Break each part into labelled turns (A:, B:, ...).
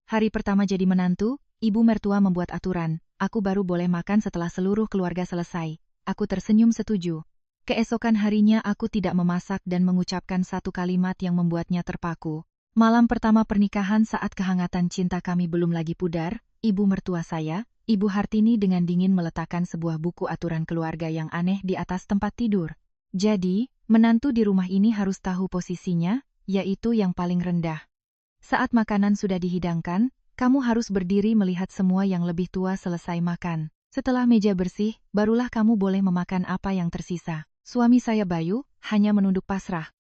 A: Hari pertama jadi menantu, ibu mertua membuat aturan. Aku baru boleh makan setelah seluruh keluarga selesai. Aku tersenyum setuju. Keesokan harinya aku tidak memasak dan mengucapkan satu kalimat yang membuatnya terpaku. Malam pertama pernikahan saat kehangatan cinta kami belum lagi pudar, ibu mertua saya, Ibu Hartini dengan dingin meletakkan sebuah buku aturan keluarga yang aneh di atas tempat tidur. Jadi, menantu di rumah ini harus tahu posisinya, yaitu yang paling rendah. Saat makanan sudah dihidangkan, kamu harus berdiri melihat semua yang lebih tua selesai makan. Setelah meja bersih, barulah kamu boleh memakan apa yang tersisa. Suami saya Bayu, hanya menunduk pasrah.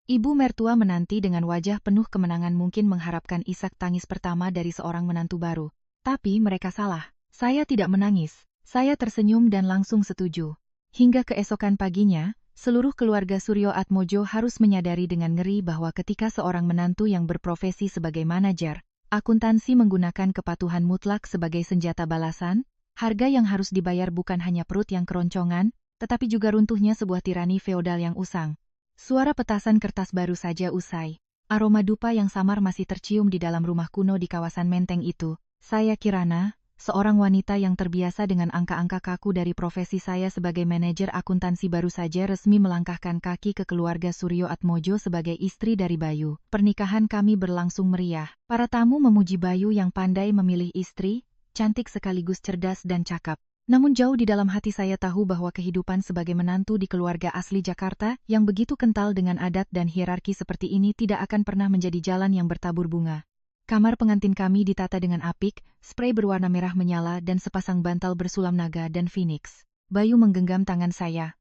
A: Ibu mertua menanti dengan wajah penuh kemenangan mungkin mengharapkan isak tangis pertama dari seorang menantu baru. Tapi mereka salah. Saya tidak menangis. Saya tersenyum dan langsung setuju. Hingga keesokan paginya, seluruh keluarga Suryo Atmojo harus menyadari dengan ngeri bahwa ketika seorang menantu yang berprofesi sebagai manajer, akuntansi menggunakan kepatuhan mutlak sebagai senjata balasan, harga yang harus dibayar bukan hanya perut yang keroncongan, tetapi juga runtuhnya sebuah tirani feodal yang usang. Suara petasan kertas baru saja usai. Aroma dupa yang samar masih tercium di dalam rumah kuno di kawasan Menteng itu. Saya Kirana, seorang wanita yang terbiasa dengan angka-angka kaku dari profesi saya sebagai manajer akuntansi baru saja resmi melangkahkan kaki ke keluarga Suryo Atmojo sebagai istri dari Bayu. Pernikahan kami berlangsung meriah. Para tamu memuji Bayu yang pandai memilih istri, cantik sekaligus cerdas dan cakap. Namun jauh di dalam hati saya tahu bahwa kehidupan sebagai menantu di keluarga asli Jakarta yang begitu kental dengan adat dan hierarki seperti ini tidak akan pernah menjadi jalan yang bertabur bunga. Kamar pengantin kami ditata dengan apik, spray berwarna merah menyala dan sepasang bantal bersulam naga dan phoenix. Bayu menggenggam tangan saya.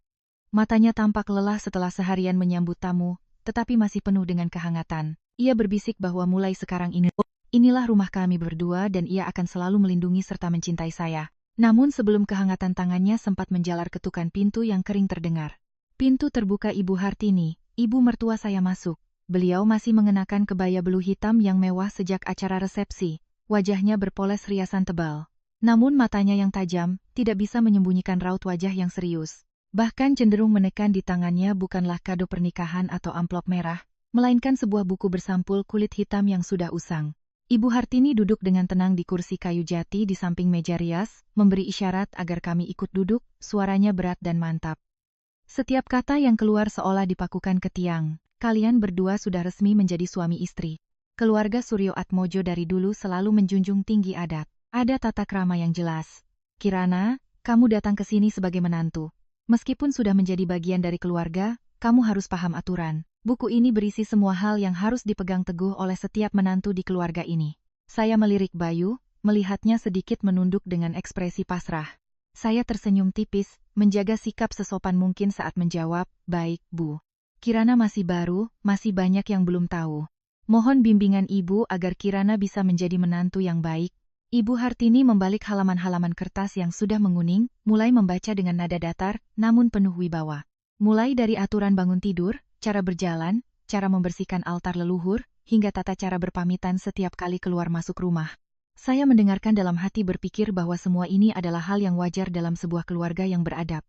A: Matanya tampak lelah setelah seharian menyambut tamu, tetapi masih penuh dengan kehangatan. Ia berbisik bahwa mulai sekarang inilah rumah kami berdua dan ia akan selalu melindungi serta mencintai saya. Namun sebelum kehangatan tangannya sempat menjalar ketukan pintu yang kering terdengar. Pintu terbuka Ibu Hartini, ibu mertua saya masuk. Beliau masih mengenakan kebaya blue hitam yang mewah sejak acara resepsi. Wajahnya berpoles riasan tebal. Namun matanya yang tajam, tidak bisa menyembunyikan raut wajah yang serius. Bahkan cenderung menekan di tangannya bukanlah kado pernikahan atau amplop merah, melainkan sebuah buku bersampul kulit hitam yang sudah usang. Ibu Hartini duduk dengan tenang di kursi kayu jati di samping meja rias, memberi isyarat agar kami ikut duduk, suaranya berat dan mantap. Setiap kata yang keluar seolah dipakukan ke tiang. Kalian berdua sudah resmi menjadi suami istri. Keluarga Suryo Atmojo dari dulu selalu menjunjung tinggi adat. Ada tata krama yang jelas. Kirana, kamu datang ke sini sebagai menantu. Meskipun sudah menjadi bagian dari keluarga, kamu harus paham aturan. Buku ini berisi semua hal yang harus dipegang teguh oleh setiap menantu di keluarga ini. Saya melirik Bayu, melihatnya sedikit menunduk dengan ekspresi pasrah. Saya tersenyum tipis, menjaga sikap sesopan mungkin saat menjawab, "Baik, Bu. Kirana masih baru, masih banyak yang belum tahu. Mohon bimbingan Ibu agar Kirana bisa menjadi menantu yang baik." Ibu Hartini membalik halaman-halaman kertas yang sudah menguning, mulai membaca dengan nada datar, namun penuh wibawa. Mulai dari aturan bangun tidur, cara berjalan, cara membersihkan altar leluhur, hingga tata cara berpamitan setiap kali keluar masuk rumah. Saya mendengarkan dalam hati berpikir bahwa semua ini adalah hal yang wajar dalam sebuah keluarga yang beradab.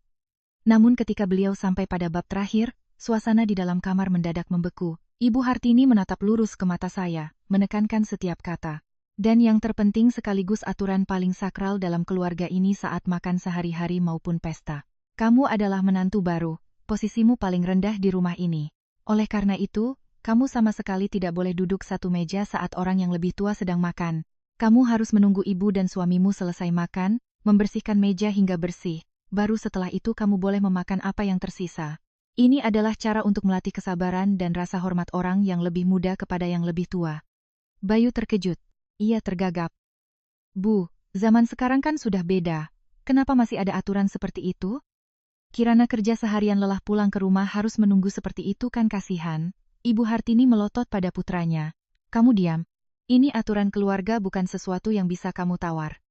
A: Namun ketika beliau sampai pada bab terakhir, suasana di dalam kamar mendadak membeku. Ibu Hartini menatap lurus ke mata saya, menekankan setiap kata. Dan yang terpenting sekaligus aturan paling sakral dalam keluarga ini saat makan sehari-hari maupun pesta. Kamu adalah menantu baru, posisimu paling rendah di rumah ini. Oleh karena itu, kamu sama sekali tidak boleh duduk satu meja saat orang yang lebih tua sedang makan. Kamu harus menunggu ibu dan suamimu selesai makan, membersihkan meja hingga bersih. Baru setelah itu kamu boleh memakan apa yang tersisa. Ini adalah cara untuk melatih kesabaran dan rasa hormat orang yang lebih muda kepada yang lebih tua. Bayu terkejut. Ia tergagap. Bu, zaman sekarang kan sudah beda. Kenapa masih ada aturan seperti itu? Kirana kerja seharian lelah pulang ke rumah harus menunggu seperti itu kan kasihan. Ibu Hartini melotot pada putranya. Kamu diam. Ini aturan keluarga bukan sesuatu yang bisa kamu tawar.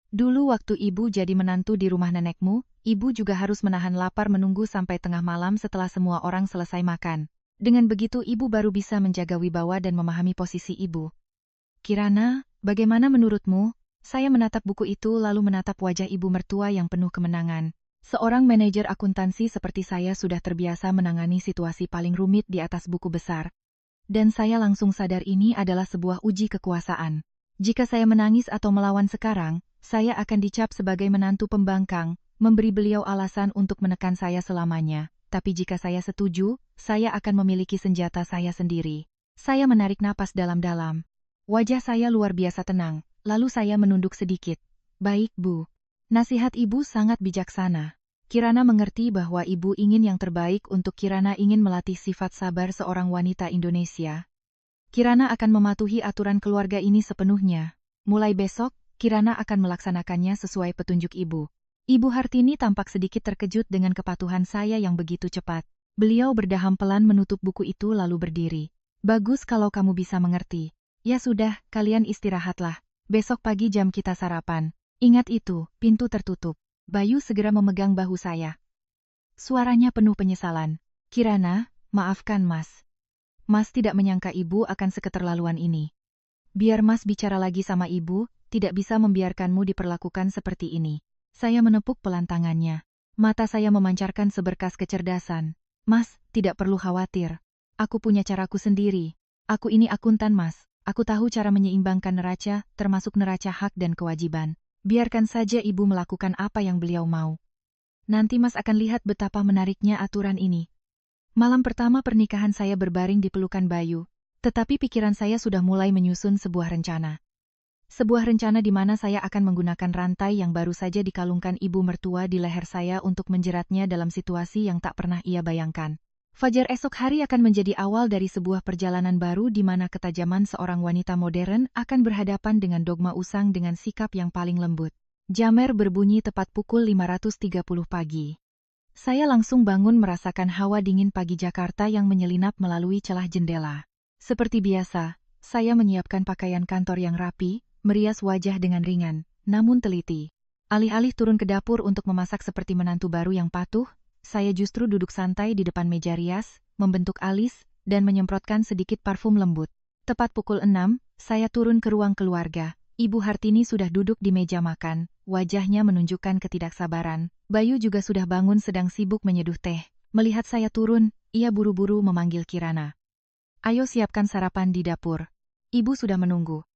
A: Dulu waktu ibu jadi menantu di rumah nenekmu, ibu juga harus menahan lapar menunggu sampai tengah malam setelah semua orang selesai makan. Dengan begitu ibu baru bisa menjaga wibawa dan memahami posisi ibu. Kirana, bagaimana menurutmu? Saya menatap buku itu lalu menatap wajah ibu mertua yang penuh kemenangan. Seorang manajer akuntansi seperti saya sudah terbiasa menangani situasi paling rumit di atas buku besar. Dan saya langsung sadar ini adalah sebuah uji kekuasaan. Jika saya menangis atau melawan sekarang, saya akan dicap sebagai menantu pembangkang, memberi beliau alasan untuk menekan saya selamanya. Tapi jika saya setuju, saya akan memiliki senjata saya sendiri. Saya menarik napas dalam-dalam. Wajah saya luar biasa tenang, lalu saya menunduk sedikit. Baik, Bu. Nasihat Ibu sangat bijaksana. Kirana mengerti bahwa Ibu ingin yang terbaik untuk Kirana ingin melatih sifat sabar seorang wanita Indonesia. Kirana akan mematuhi aturan keluarga ini sepenuhnya. Mulai besok, Kirana akan melaksanakannya sesuai petunjuk Ibu. Ibu Hartini tampak sedikit terkejut dengan kepatuhan saya yang begitu cepat. Beliau berdaham pelan menutup buku itu lalu berdiri. Bagus kalau kamu bisa mengerti. Ya sudah, kalian istirahatlah. Besok pagi jam kita sarapan. Ingat itu, pintu tertutup. Bayu segera memegang bahu saya. Suaranya penuh penyesalan. Kirana, maafkan Mas. Mas tidak menyangka Ibu akan seketerlaluan ini. Biar Mas bicara lagi sama Ibu, tidak bisa membiarkanmu diperlakukan seperti ini. Saya menepuk pelan tangannya. Mata saya memancarkan seberkas kecerdasan. Mas, tidak perlu khawatir. Aku punya caraku sendiri. Aku ini akuntan Mas. Aku tahu cara menyeimbangkan neraca, termasuk neraca hak dan kewajiban. Biarkan saja Ibu melakukan apa yang beliau mau. Nanti Mas akan lihat betapa menariknya aturan ini. Malam pertama pernikahan saya berbaring di pelukan Bayu, tetapi pikiran saya sudah mulai menyusun sebuah rencana. Sebuah rencana di mana saya akan menggunakan rantai yang baru saja dikalungkan ibu mertua di leher saya untuk menjeratnya dalam situasi yang tak pernah ia bayangkan. Fajar esok hari akan menjadi awal dari sebuah perjalanan baru di mana ketajaman seorang wanita modern akan berhadapan dengan dogma usang dengan sikap yang paling lembut. Jamer berbunyi tepat pukul 5.30 pagi. Saya langsung bangun merasakan hawa dingin pagi Jakarta yang menyelinap melalui celah jendela. Seperti biasa, saya menyiapkan pakaian kantor yang rapi, merias wajah dengan ringan, namun teliti. Alih-alih turun ke dapur untuk memasak seperti menantu baru yang patuh, saya justru duduk santai di depan meja rias, membentuk alis, dan menyemprotkan sedikit parfum lembut. Tepat pukul 6, saya turun ke ruang keluarga. Ibu Hartini sudah duduk di meja makan, wajahnya menunjukkan ketidaksabaran. Bayu juga sudah bangun sedang sibuk menyeduh teh. Melihat saya turun, ia buru-buru memanggil Kirana. Ayo siapkan sarapan di dapur. Ibu sudah menunggu.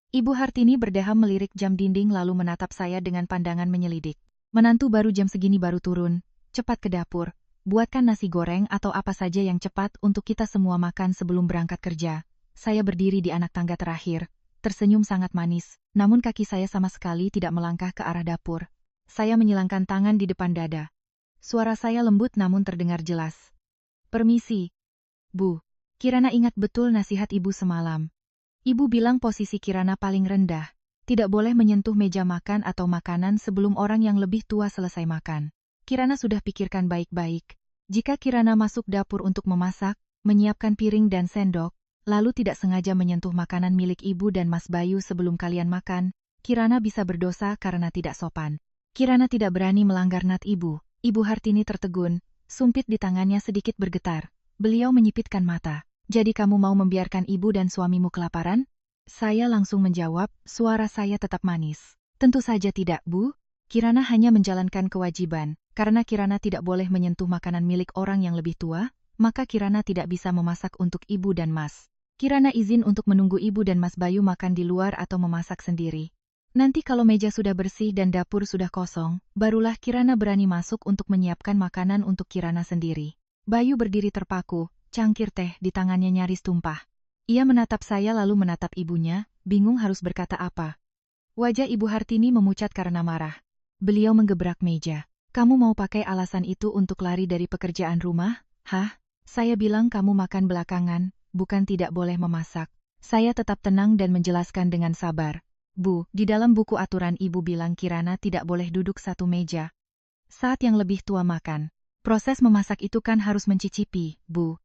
A: Ibu Hartini berdeham melirik jam dinding lalu menatap saya dengan pandangan menyelidik. Menantu baru jam segini baru turun, cepat ke dapur. Buatkan nasi goreng atau apa saja yang cepat untuk kita semua makan sebelum berangkat kerja. Saya berdiri di anak tangga terakhir. Tersenyum sangat manis, namun kaki saya sama sekali tidak melangkah ke arah dapur. Saya menyilangkan tangan di depan dada. Suara saya lembut namun terdengar jelas. Permisi. Bu, Kirana ingat betul nasihat Ibu semalam. Ibu bilang posisi Kirana paling rendah. Tidak boleh menyentuh meja makan atau makanan sebelum orang yang lebih tua selesai makan. Kirana sudah pikirkan baik-baik. Jika Kirana masuk dapur untuk memasak, menyiapkan piring dan sendok, lalu tidak sengaja menyentuh makanan milik Ibu dan Mas Bayu sebelum kalian makan, Kirana bisa berdosa karena tidak sopan. Kirana tidak berani melanggar nat Ibu. Ibu Hartini tertegun, sumpit di tangannya sedikit bergetar. Beliau menyipitkan mata. Jadi kamu mau membiarkan Ibu dan suamimu kelaparan? Saya langsung menjawab, suara saya tetap manis. Tentu saja tidak, Bu. Kirana hanya menjalankan kewajiban. Karena Kirana tidak boleh menyentuh makanan milik orang yang lebih tua, maka Kirana tidak bisa memasak untuk Ibu dan Mas. Kirana izin untuk menunggu Ibu dan Mas Bayu makan di luar atau memasak sendiri. Nanti kalau meja sudah bersih dan dapur sudah kosong, barulah Kirana berani masuk untuk menyiapkan makanan untuk Kirana sendiri. Bayu berdiri terpaku, cangkir teh di tangannya nyaris tumpah. Ia menatap saya lalu menatap ibunya, bingung harus berkata apa. Wajah Ibu Hartini memucat karena marah. Beliau menggebrak meja. Kamu mau pakai alasan itu untuk lari dari pekerjaan rumah? Hah? Saya bilang kamu makan belakangan, bukan tidak boleh memasak. Saya tetap tenang dan menjelaskan dengan sabar. Bu, di dalam buku aturan Ibu bilang Kirana tidak boleh duduk satu meja saat yang lebih tua makan. Proses memasak itu kan harus mencicipi, Bu.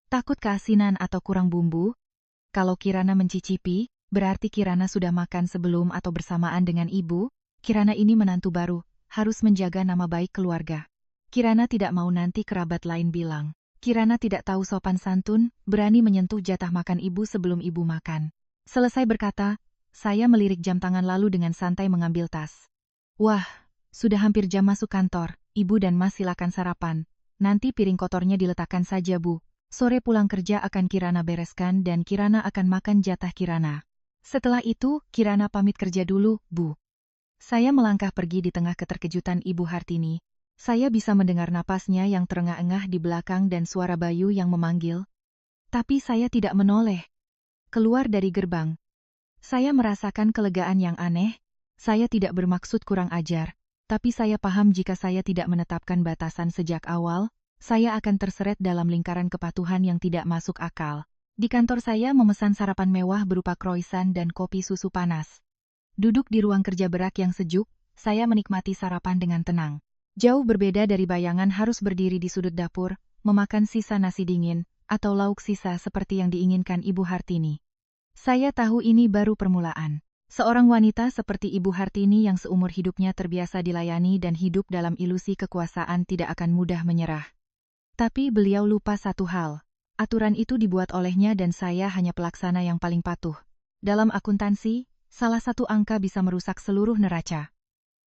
A: Takut keasinan atau kurang bumbu? Kalau Kirana mencicipi, berarti Kirana sudah makan sebelum atau bersamaan dengan Ibu. Kirana ini menantu baru, harus menjaga nama baik keluarga. Kirana tidak mau nanti kerabat lain bilang, Kirana tidak tahu sopan santun, berani menyentuh jatah makan Ibu sebelum Ibu makan. Selesai berkata, saya melirik jam tangan lalu dengan santai mengambil tas. Wah, sudah hampir jam masuk kantor. Ibu dan Mas silakan sarapan. Nanti piring kotornya diletakkan saja, Bu. Sore pulang kerja akan Kirana bereskan dan Kirana akan makan jatah Kirana. Setelah itu, Kirana pamit kerja dulu, Bu. Saya melangkah pergi di tengah keterkejutan Ibu Hartini. Saya bisa mendengar napasnya yang terengah-engah di belakang dan suara Bayu yang memanggil. Tapi saya tidak menoleh. Keluar dari gerbang. Saya merasakan kelegaan yang aneh. Saya tidak bermaksud kurang ajar. Tapi saya paham jika saya tidak menetapkan batasan sejak awal, saya akan terseret dalam lingkaran kepatuhan yang tidak masuk akal. Di kantor saya memesan sarapan mewah berupa croissant dan kopi susu panas. Duduk di ruang kerja berak yang sejuk, saya menikmati sarapan dengan tenang. Jauh berbeda dari bayangan harus berdiri di sudut dapur, memakan sisa nasi dingin, atau lauk sisa seperti yang diinginkan Ibu Hartini. Saya tahu ini baru permulaan. Seorang wanita seperti Ibu Hartini yang seumur hidupnya terbiasa dilayani dan hidup dalam ilusi kekuasaan tidak akan mudah menyerah. Tapi beliau lupa satu hal. Aturan itu dibuat olehnya dan saya hanya pelaksana yang paling patuh. Dalam akuntansi, salah satu angka bisa merusak seluruh neraca.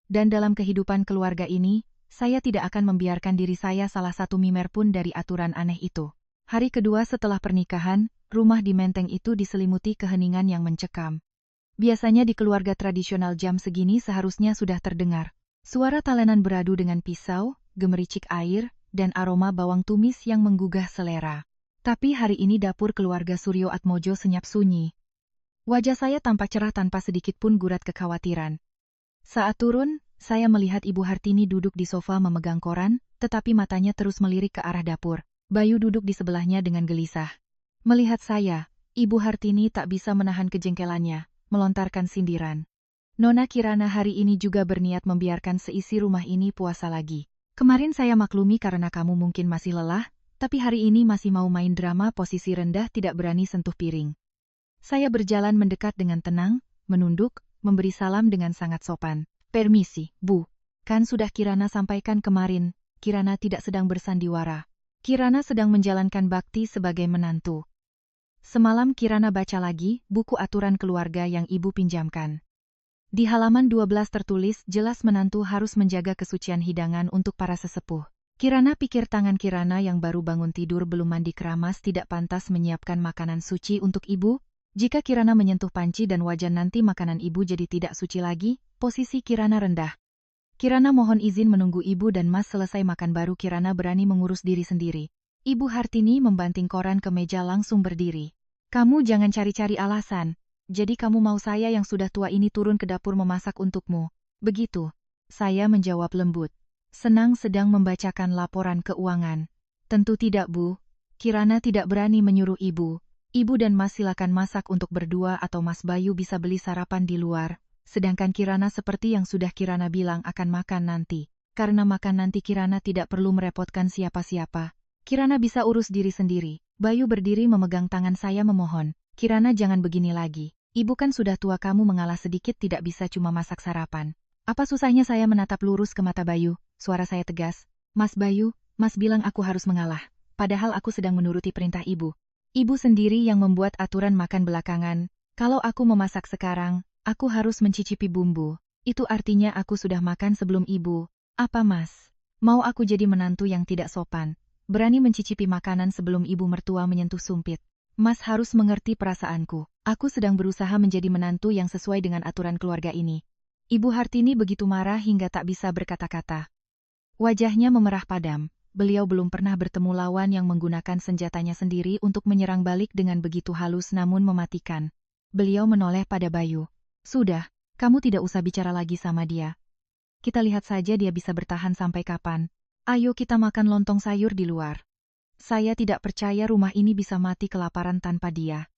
A: Dan dalam kehidupan keluarga ini, saya tidak akan membiarkan diri saya salah satu mimer pun dari aturan aneh itu. Hari kedua setelah pernikahan, rumah di Menteng itu diselimuti keheningan yang mencekam. Biasanya di keluarga tradisional jam segini seharusnya sudah terdengar suara talenan beradu dengan pisau, gemericik air, dan aroma bawang tumis yang menggugah selera. Tapi hari ini dapur keluarga Suryo Atmojo senyap sunyi. Wajah saya tampak cerah tanpa sedikit pun gurat kekhawatiran. Saat turun, saya melihat Ibu Hartini duduk di sofa memegang koran, tetapi matanya terus melirik ke arah dapur. Bayu duduk di sebelahnya dengan gelisah. Melihat saya, Ibu Hartini tak bisa menahan kejengkelannya, melontarkan sindiran. Nona Kirana hari ini juga berniat membiarkan seisi rumah ini puasa lagi. Kemarin saya maklumi karena kamu mungkin masih lelah, tapi hari ini masih mau main drama posisi rendah tidak berani sentuh piring. Saya berjalan mendekat dengan tenang, menunduk, memberi salam dengan sangat sopan. Permisi, Bu. Kan sudah Kirana sampaikan kemarin, Kirana tidak sedang bersandiwara. Kirana sedang menjalankan bakti sebagai menantu. Semalam Kirana baca lagi buku aturan keluarga yang Ibu pinjamkan. Di halaman 12 tertulis jelas menantu harus menjaga kesucian hidangan untuk para sesepuh. Kirana pikir tangan Kirana yang baru bangun tidur belum mandi keramas tidak pantas menyiapkan makanan suci untuk Ibu. Jika Kirana menyentuh panci dan wajan nanti makanan Ibu jadi tidak suci lagi, posisi Kirana rendah. Kirana mohon izin menunggu Ibu dan Mas selesai makan baru Kirana berani mengurus diri sendiri. Ibu Hartini membanting koran ke meja langsung berdiri. Kamu jangan cari-cari alasan. Jadi kamu mau saya yang sudah tua ini turun ke dapur memasak untukmu. Begitu. Saya menjawab lembut. Senang sedang membacakan laporan keuangan. Tentu tidak, Bu. Kirana tidak berani menyuruh Ibu. Ibu dan Mas silakan masak untuk berdua atau Mas Bayu bisa beli sarapan di luar. Sedangkan Kirana seperti yang sudah Kirana bilang akan makan nanti. Karena makan nanti Kirana tidak perlu merepotkan siapa-siapa. Kirana bisa urus diri sendiri. Bayu berdiri memegang tangan saya memohon. Kirana jangan begini lagi. Ibu kan sudah tua kamu mengalah sedikit tidak bisa cuma masak sarapan. Apa susahnya saya menatap lurus ke mata Bayu? Suara saya tegas. Mas Bayu, Mas bilang aku harus mengalah. Padahal aku sedang menuruti perintah Ibu. Ibu sendiri yang membuat aturan makan belakangan. Kalau aku memasak sekarang, aku harus mencicipi bumbu. Itu artinya aku sudah makan sebelum Ibu. Apa Mas? Mau aku jadi menantu yang tidak sopan? Berani mencicipi makanan sebelum Ibu mertua menyentuh sumpit. Mas harus mengerti perasaanku. Aku sedang berusaha menjadi menantu yang sesuai dengan aturan keluarga ini. Ibu Hartini begitu marah hingga tak bisa berkata-kata. Wajahnya memerah padam. Beliau belum pernah bertemu lawan yang menggunakan senjatanya sendiri untuk menyerang balik dengan begitu halus namun mematikan. Beliau menoleh pada Bayu. Sudah, kamu tidak usah bicara lagi sama dia. Kita lihat saja dia bisa bertahan sampai kapan. Ayo kita makan lontong sayur di luar. Saya tidak percaya rumah ini bisa mati kelaparan tanpa dia.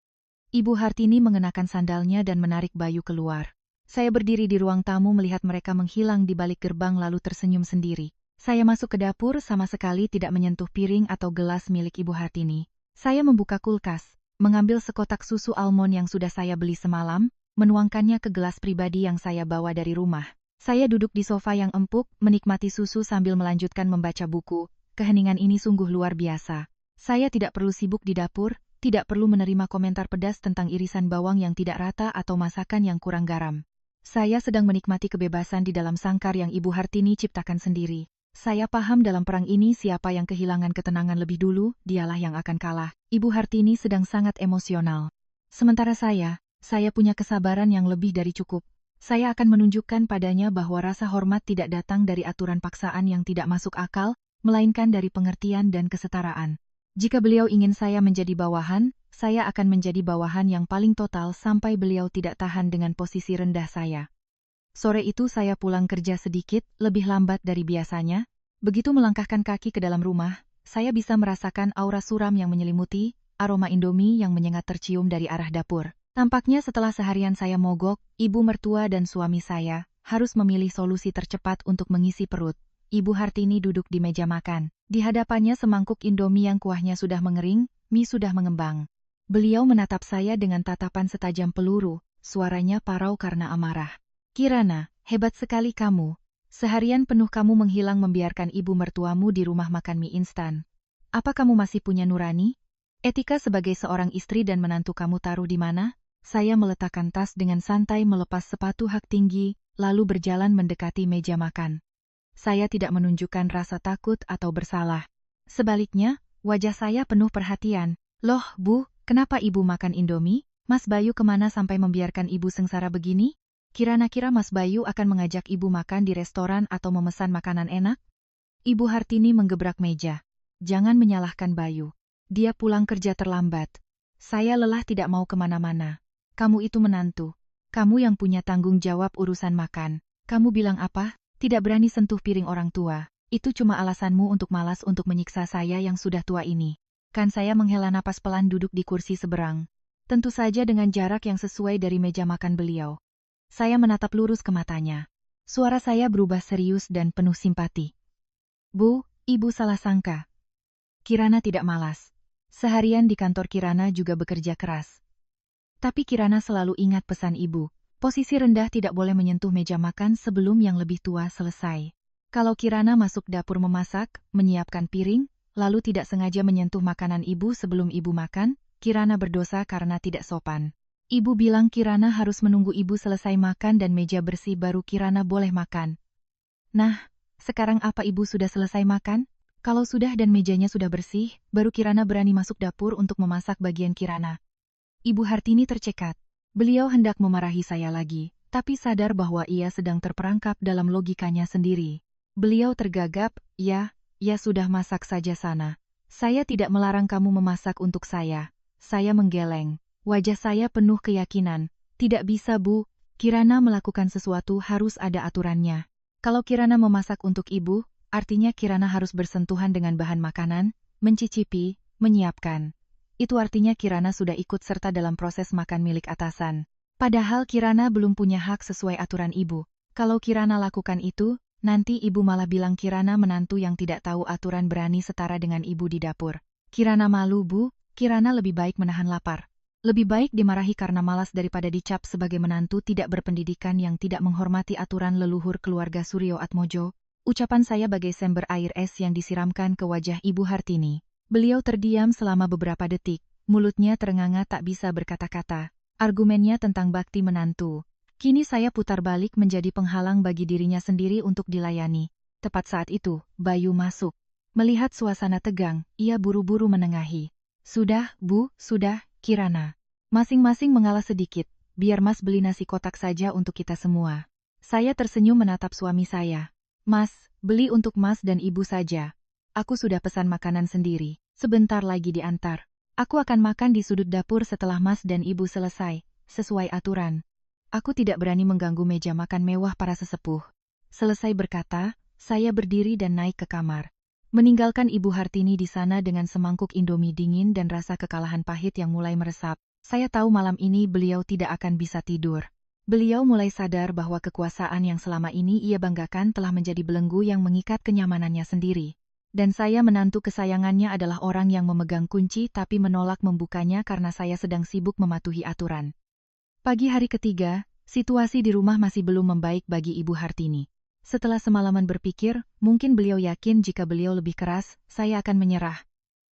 A: Ibu Hartini mengenakan sandalnya dan menarik Bayu keluar. Saya berdiri di ruang tamu melihat mereka menghilang di balik gerbang lalu tersenyum sendiri. Saya masuk ke dapur sama sekali tidak menyentuh piring atau gelas milik Ibu Hartini. Saya membuka kulkas, mengambil sekotak susu almond yang sudah saya beli semalam, menuangkannya ke gelas pribadi yang saya bawa dari rumah. Saya duduk di sofa yang empuk, menikmati susu sambil melanjutkan membaca buku. Keheningan ini sungguh luar biasa. Saya tidak perlu sibuk di dapur, tidak perlu menerima komentar pedas tentang irisan bawang yang tidak rata atau masakan yang kurang garam. Saya sedang menikmati kebebasan di dalam sangkar yang Ibu Hartini ciptakan sendiri. Saya paham dalam perang ini siapa yang kehilangan ketenangan lebih dulu, dialah yang akan kalah. Ibu Hartini sedang sangat emosional. Sementara saya Saya punya kesabaran yang lebih dari cukup. Saya akan menunjukkan padanya bahwa rasa hormat tidak datang dari aturan paksaan yang tidak masuk akal, melainkan dari pengertian dan kesetaraan. Jika beliau ingin saya menjadi bawahan, saya akan menjadi bawahan yang paling total sampai beliau tidak tahan dengan posisi rendah saya. Sore itu saya pulang kerja sedikit, lebih lambat dari biasanya. Begitu melangkahkan kaki ke dalam rumah, saya bisa merasakan aura suram yang menyelimuti, aroma Indomie yang menyengat tercium dari arah dapur. Tampaknya setelah seharian saya mogok, ibu mertua dan suami saya harus memilih solusi tercepat untuk mengisi perut. Ibu Hartini duduk di meja makan. Di hadapannya semangkuk Indomie yang kuahnya sudah mengering, mie sudah mengembang. Beliau menatap saya dengan tatapan setajam peluru, suaranya parau karena amarah. "Kirana, hebat sekali kamu. Seharian penuh kamu menghilang membiarkan ibu mertuamu di rumah makan mie instan. Apa kamu masih punya nurani? Etika sebagai seorang istri dan menantu kamu taruh di mana?" Saya meletakkan tas dengan santai melepas sepatu hak tinggi, lalu berjalan mendekati meja makan. Saya tidak menunjukkan rasa takut atau bersalah. Sebaliknya, wajah saya penuh perhatian. "Loh, Bu, kenapa ibu makan Indomie? Mas Bayu kemana sampai membiarkan ibu sengsara begini? Kira-kira Mas Bayu akan mengajak ibu makan di restoran atau memesan makanan enak?" Ibu Hartini menggebrak meja. "Jangan menyalahkan Bayu. Dia pulang kerja terlambat. Saya lelah tidak mau kemana-mana. Kamu itu menantu. Kamu yang punya tanggung jawab urusan makan. Kamu bilang apa? Tidak berani sentuh piring orang tua. Itu cuma alasanmu untuk malas untuk menyiksa saya yang sudah tua ini." Kan saya menghela napas pelan duduk di kursi seberang. Tentu saja dengan jarak yang sesuai dari meja makan beliau. Saya menatap lurus ke matanya. Suara saya berubah serius dan penuh simpati. "Bu, ibu salah sangka. Kirana tidak malas. Seharian di kantor Kirana juga bekerja keras. Tapi Kirana selalu ingat pesan ibu. Posisi rendah tidak boleh menyentuh meja makan sebelum yang lebih tua selesai. Kalau Kirana masuk dapur memasak, menyiapkan piring, lalu tidak sengaja menyentuh makanan ibu sebelum ibu makan, Kirana berdosa karena tidak sopan. Ibu bilang Kirana harus menunggu ibu selesai makan dan meja bersih baru Kirana boleh makan. Nah, sekarang apa ibu sudah selesai makan? Kalau sudah dan mejanya sudah bersih, baru Kirana berani masuk dapur untuk memasak bagian Kirana." Ibu Hartini tercekat. Beliau hendak memarahi saya lagi, tapi sadar bahwa ia sedang terperangkap dalam logikanya sendiri. Beliau tergagap, ya sudah masak saja sana. Saya tidak melarang kamu memasak untuk saya." Saya menggeleng. Wajah saya penuh keyakinan. "Tidak bisa, Bu. Kirana melakukan sesuatu harus ada aturannya. Kalau Kirana memasak untuk ibu, artinya Kirana harus bersentuhan dengan bahan makanan, mencicipi, menyiapkan. Itu artinya Kirana sudah ikut serta dalam proses makan milik atasan. Padahal Kirana belum punya hak sesuai aturan ibu. Kalau Kirana lakukan itu, nanti ibu malah bilang Kirana menantu yang tidak tahu aturan berani setara dengan ibu di dapur. Kirana malu, Bu. Kirana lebih baik menahan lapar. Lebih baik dimarahi karena malas daripada dicap sebagai menantu tidak berpendidikan yang tidak menghormati aturan leluhur keluarga Suryo Atmojo." Ucapan saya bagai sember air es yang disiramkan ke wajah Ibu Hartini. Beliau terdiam selama beberapa detik, mulutnya terenganga tak bisa berkata-kata. Argumennya tentang bakti menantu. Kini saya putar balik menjadi penghalang bagi dirinya sendiri untuk dilayani. Tepat saat itu, Bayu masuk. Melihat suasana tegang, ia buru-buru menengahi. "Sudah, Bu, sudah, Kirana. Masing-masing mengalah sedikit, biar Mas beli nasi kotak saja untuk kita semua." Saya tersenyum menatap suami saya. "Mas, beli untuk Mas dan Ibu saja. Aku sudah pesan makanan sendiri, sebentar lagi diantar. Aku akan makan di sudut dapur setelah Mas dan Ibu selesai, sesuai aturan. Aku tidak berani mengganggu meja makan mewah para sesepuh." Selesai berkata, saya berdiri dan naik ke kamar. Meninggalkan Ibu Hartini di sana dengan semangkuk Indomie dingin dan rasa kekalahan pahit yang mulai meresap, saya tahu malam ini beliau tidak akan bisa tidur. Beliau mulai sadar bahwa kekuasaan yang selama ini ia banggakan telah menjadi belenggu yang mengikat kenyamanannya sendiri. Dan saya menantu kesayangannya adalah orang yang memegang kunci tapi menolak membukanya karena saya sedang sibuk mematuhi aturan. Pagi hari ketiga, situasi di rumah masih belum membaik bagi Ibu Hartini. Setelah semalaman berpikir, mungkin beliau yakin jika beliau lebih keras, saya akan menyerah.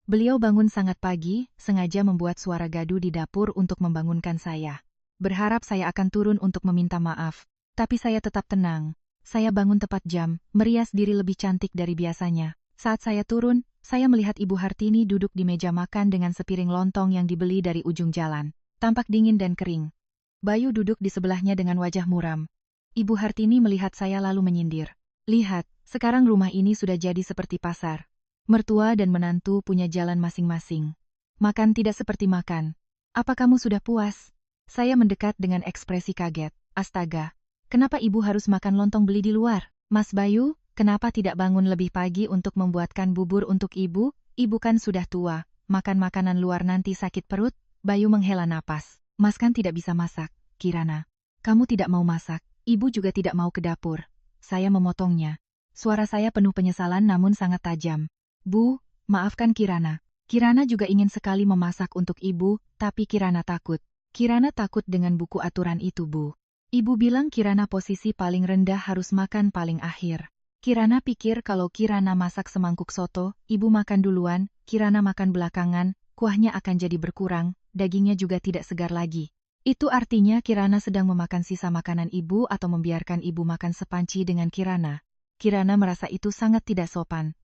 A: Beliau bangun sangat pagi, sengaja membuat suara gaduh di dapur untuk membangunkan saya. Berharap saya akan turun untuk meminta maaf. Tapi saya tetap tenang. Saya bangun tepat jam, merias diri lebih cantik dari biasanya. Saat saya turun, saya melihat Ibu Hartini duduk di meja makan dengan sepiring lontong yang dibeli dari ujung jalan. Tampak dingin dan kering. Bayu duduk di sebelahnya dengan wajah muram. Ibu Hartini melihat saya lalu menyindir. Lihat, sekarang rumah ini sudah jadi seperti pasar. Mertua dan menantu punya jalan masing-masing. Makan tidak seperti makan. Apa kamu sudah puas? Saya mendekat dengan ekspresi kaget. Astaga, kenapa ibu harus makan lontong beli di luar? Mas Bayu, kenapa tidak bangun lebih pagi untuk membuatkan bubur untuk ibu? Ibu kan sudah tua, makan makanan luar nanti sakit perut. Bayu menghela napas. Mas kan tidak bisa masak, Kirana. Kamu tidak mau masak, ibu juga tidak mau ke dapur. Saya memotongnya. Suara saya penuh penyesalan namun sangat tajam. Bu, maafkan Kirana. Kirana juga ingin sekali memasak untuk ibu, tapi Kirana takut. Kirana takut dengan buku aturan itu, Bu. Ibu bilang Kirana posisi paling rendah harus makan paling akhir. Kirana pikir kalau Kirana masak semangkuk soto, ibu makan duluan, Kirana makan belakangan, kuahnya akan jadi berkurang, dagingnya juga tidak segar lagi. Itu artinya Kirana sedang memakan sisa makanan ibu atau membiarkan ibu makan sepanci dengan Kirana. Kirana merasa itu sangat tidak sopan.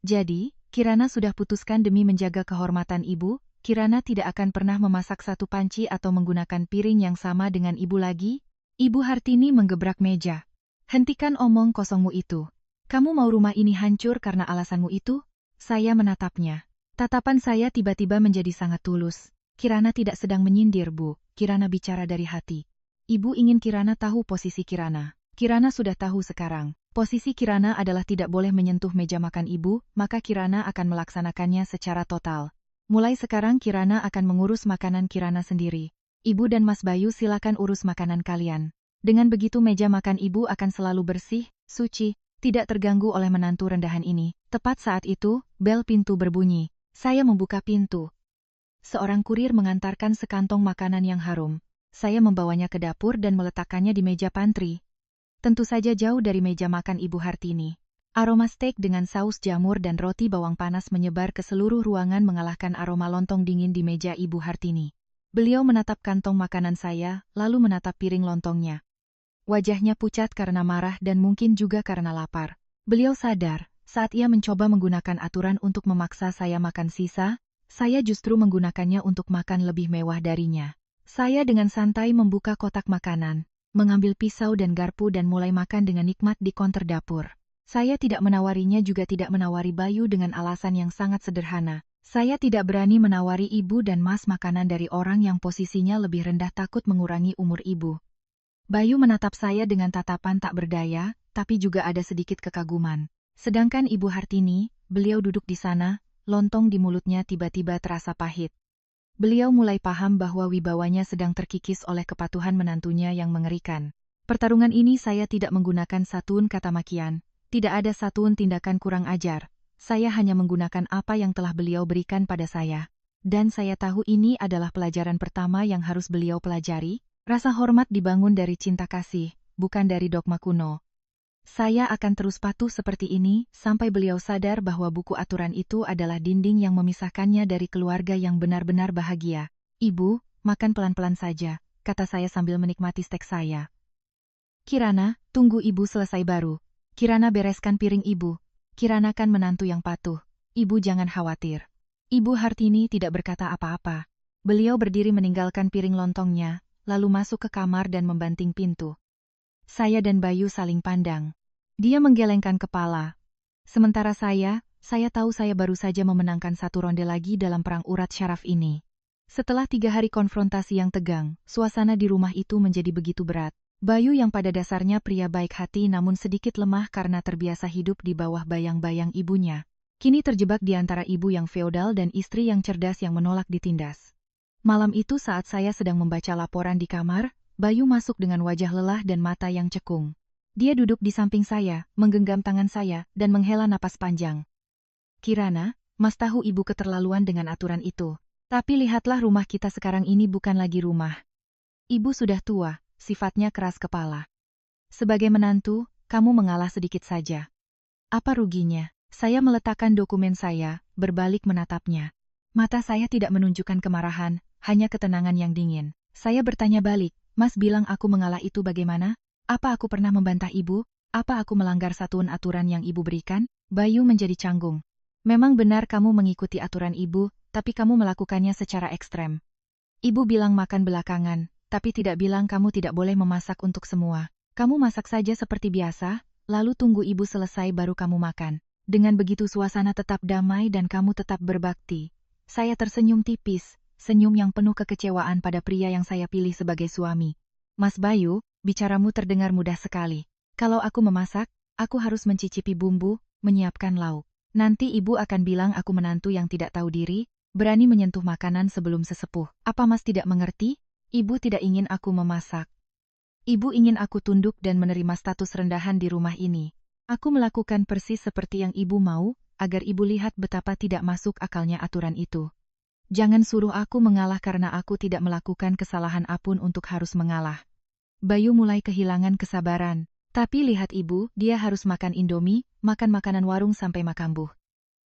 A: Jadi, Kirana sudah putuskan demi menjaga kehormatan ibu, Kirana tidak akan pernah memasak satu panci atau menggunakan piring yang sama dengan ibu lagi. Ibu Hartini menggebrak meja. Hentikan omong kosongmu itu. Kamu mau rumah ini hancur karena alasanmu itu? Saya menatapnya. Tatapan saya tiba-tiba menjadi sangat tulus. Kirana tidak sedang menyindir, Bu. Kirana bicara dari hati. Ibu ingin Kirana tahu posisi Kirana. Kirana sudah tahu sekarang. Posisi Kirana adalah tidak boleh menyentuh meja makan ibu, maka Kirana akan melaksanakannya secara total. Mulai sekarang Kirana akan mengurus makanan Kirana sendiri. Ibu dan Mas Bayu silakan urus makanan kalian. Dengan begitu meja makan ibu akan selalu bersih, suci, tidak terganggu oleh menantu rendahan ini. Tepat saat itu, bel pintu berbunyi. Saya membuka pintu. Seorang kurir mengantarkan sekantong makanan yang harum. Saya membawanya ke dapur dan meletakkannya di meja pantry. Tentu saja jauh dari meja makan Ibu Hartini. Aroma steak dengan saus jamur dan roti bawang panas menyebar ke seluruh ruangan mengalahkan aroma lontong dingin di meja Ibu Hartini. Beliau menatap kantong makanan saya, lalu menatap piring lontongnya. Wajahnya pucat karena marah dan mungkin juga karena lapar. Beliau sadar, saat ia mencoba menggunakan aturan untuk memaksa saya makan sisa, saya justru menggunakannya untuk makan lebih mewah darinya. Saya dengan santai membuka kotak makanan, mengambil pisau dan garpu dan mulai makan dengan nikmat di konter dapur. Saya tidak menawarinya juga tidak menawari Bayu dengan alasan yang sangat sederhana. Saya tidak berani menawari ibu dan mas makanan dari orang yang posisinya lebih rendah takut mengurangi umur ibu. Bayu menatap saya dengan tatapan tak berdaya, tapi juga ada sedikit kekaguman. Sedangkan Ibu Hartini, beliau duduk di sana, lontong di mulutnya tiba-tiba terasa pahit. Beliau mulai paham bahwa wibawanya sedang terkikis oleh kepatuhan menantunya yang mengerikan. Pertarungan ini saya tidak menggunakan satun kata makian, tidak ada satun tindakan kurang ajar. Saya hanya menggunakan apa yang telah beliau berikan pada saya. Dan saya tahu ini adalah pelajaran pertama yang harus beliau pelajari. Rasa hormat dibangun dari cinta kasih, bukan dari dogma kuno. Saya akan terus patuh seperti ini sampai beliau sadar bahwa buku aturan itu adalah dinding yang memisahkannya dari keluarga yang benar-benar bahagia. Ibu, makan pelan-pelan saja, kata saya sambil menikmati steak saya. Kirana, tunggu ibu selesai baru. Kirana bereskan piring ibu. Kirana kan menantu yang patuh. Ibu jangan khawatir. Ibu Hartini tidak berkata apa-apa. Beliau berdiri meninggalkan piring lontongnya, lalu masuk ke kamar dan membanting pintu. Saya dan Bayu saling pandang. Dia menggelengkan kepala. Sementara saya tahu saya baru saja memenangkan satu ronde lagi dalam perang urat syaraf ini. Setelah 3 hari konfrontasi yang tegang, suasana di rumah itu menjadi begitu berat. Bayu yang pada dasarnya pria baik hati namun sedikit lemah karena terbiasa hidup di bawah bayang-bayang ibunya. Kini terjebak di antara ibu yang feodal dan istri yang cerdas yang menolak ditindas. Malam itu saat saya sedang membaca laporan di kamar, Bayu masuk dengan wajah lelah dan mata yang cekung. Dia duduk di samping saya, menggenggam tangan saya, dan menghela napas panjang. Kirana, Mas tahu ibu keterlaluan dengan aturan itu. Tapi lihatlah rumah kita sekarang ini bukan lagi rumah. Ibu sudah tua, sifatnya keras kepala. Sebagai menantu, kamu mengalah sedikit saja. Apa ruginya? Saya meletakkan dokumen saya, berbalik menatapnya. Mata saya tidak menunjukkan kemarahan, hanya ketenangan yang dingin. Saya bertanya balik, Mas bilang aku mengalah itu bagaimana? Apa aku pernah membantah ibu? Apa aku melanggar satuan aturan yang ibu berikan? Bayu menjadi canggung. Memang benar kamu mengikuti aturan ibu, tapi kamu melakukannya secara ekstrem. Ibu bilang makan belakangan, tapi tidak bilang kamu tidak boleh memasak untuk semua. Kamu masak saja seperti biasa, lalu tunggu ibu selesai baru kamu makan. Dengan begitu suasana tetap damai dan kamu tetap berbakti. Saya tersenyum tipis, senyum yang penuh kekecewaan pada pria yang saya pilih sebagai suami. Mas Bayu, bicaramu terdengar mudah sekali. Kalau aku memasak, aku harus mencicipi bumbu, menyiapkan lauk. Nanti ibu akan bilang aku menantu yang tidak tahu diri, berani menyentuh makanan sebelum sesepuh. Apa Mas tidak mengerti? Ibu tidak ingin aku memasak. Ibu ingin aku tunduk dan menerima status rendahan di rumah ini. Aku melakukan persis seperti yang ibu mau, agar ibu lihat betapa tidak masuk akalnya aturan itu. Jangan suruh aku mengalah karena aku tidak melakukan kesalahan apapun untuk harus mengalah. Bayu mulai kehilangan kesabaran. Tapi lihat ibu, dia harus makan Indomie, makan makanan warung sampai makambuh.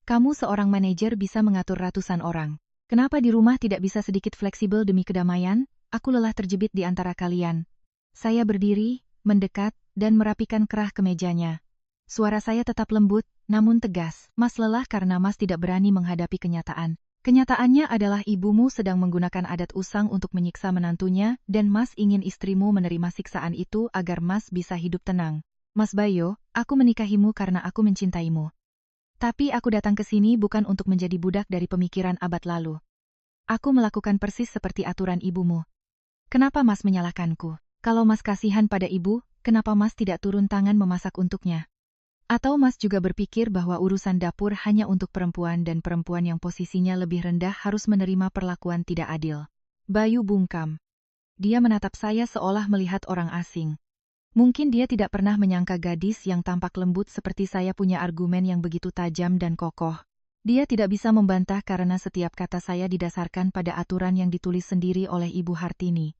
A: Kamu seorang manajer bisa mengatur ratusan orang. Kenapa di rumah tidak bisa sedikit fleksibel demi kedamaian? Aku lelah terjebit di antara kalian. Saya berdiri, mendekat, dan merapikan kerah kemejanya. Suara saya tetap lembut, namun tegas. Mas lelah karena Mas tidak berani menghadapi kenyataan. Kenyataannya adalah ibumu sedang menggunakan adat usang untuk menyiksa menantunya, dan Mas ingin istrimu menerima siksaan itu agar Mas bisa hidup tenang. Mas Bayu, aku menikahimu karena aku mencintaimu. Tapi aku datang ke sini bukan untuk menjadi budak dari pemikiran abad lalu. Aku melakukan persis seperti aturan ibumu. Kenapa Mas menyalahkanku? Kalau Mas kasihan pada ibu, kenapa Mas tidak turun tangan memasak untuknya? Atau Mas juga berpikir bahwa urusan dapur hanya untuk perempuan dan perempuan yang posisinya lebih rendah harus menerima perlakuan tidak adil? Bayu bungkam. Dia menatap saya seolah melihat orang asing. Mungkin dia tidak pernah menyangka gadis yang tampak lembut seperti saya punya argumen yang begitu tajam dan kokoh. Dia tidak bisa membantah karena setiap kata saya didasarkan pada aturan yang ditulis sendiri oleh Ibu Hartini.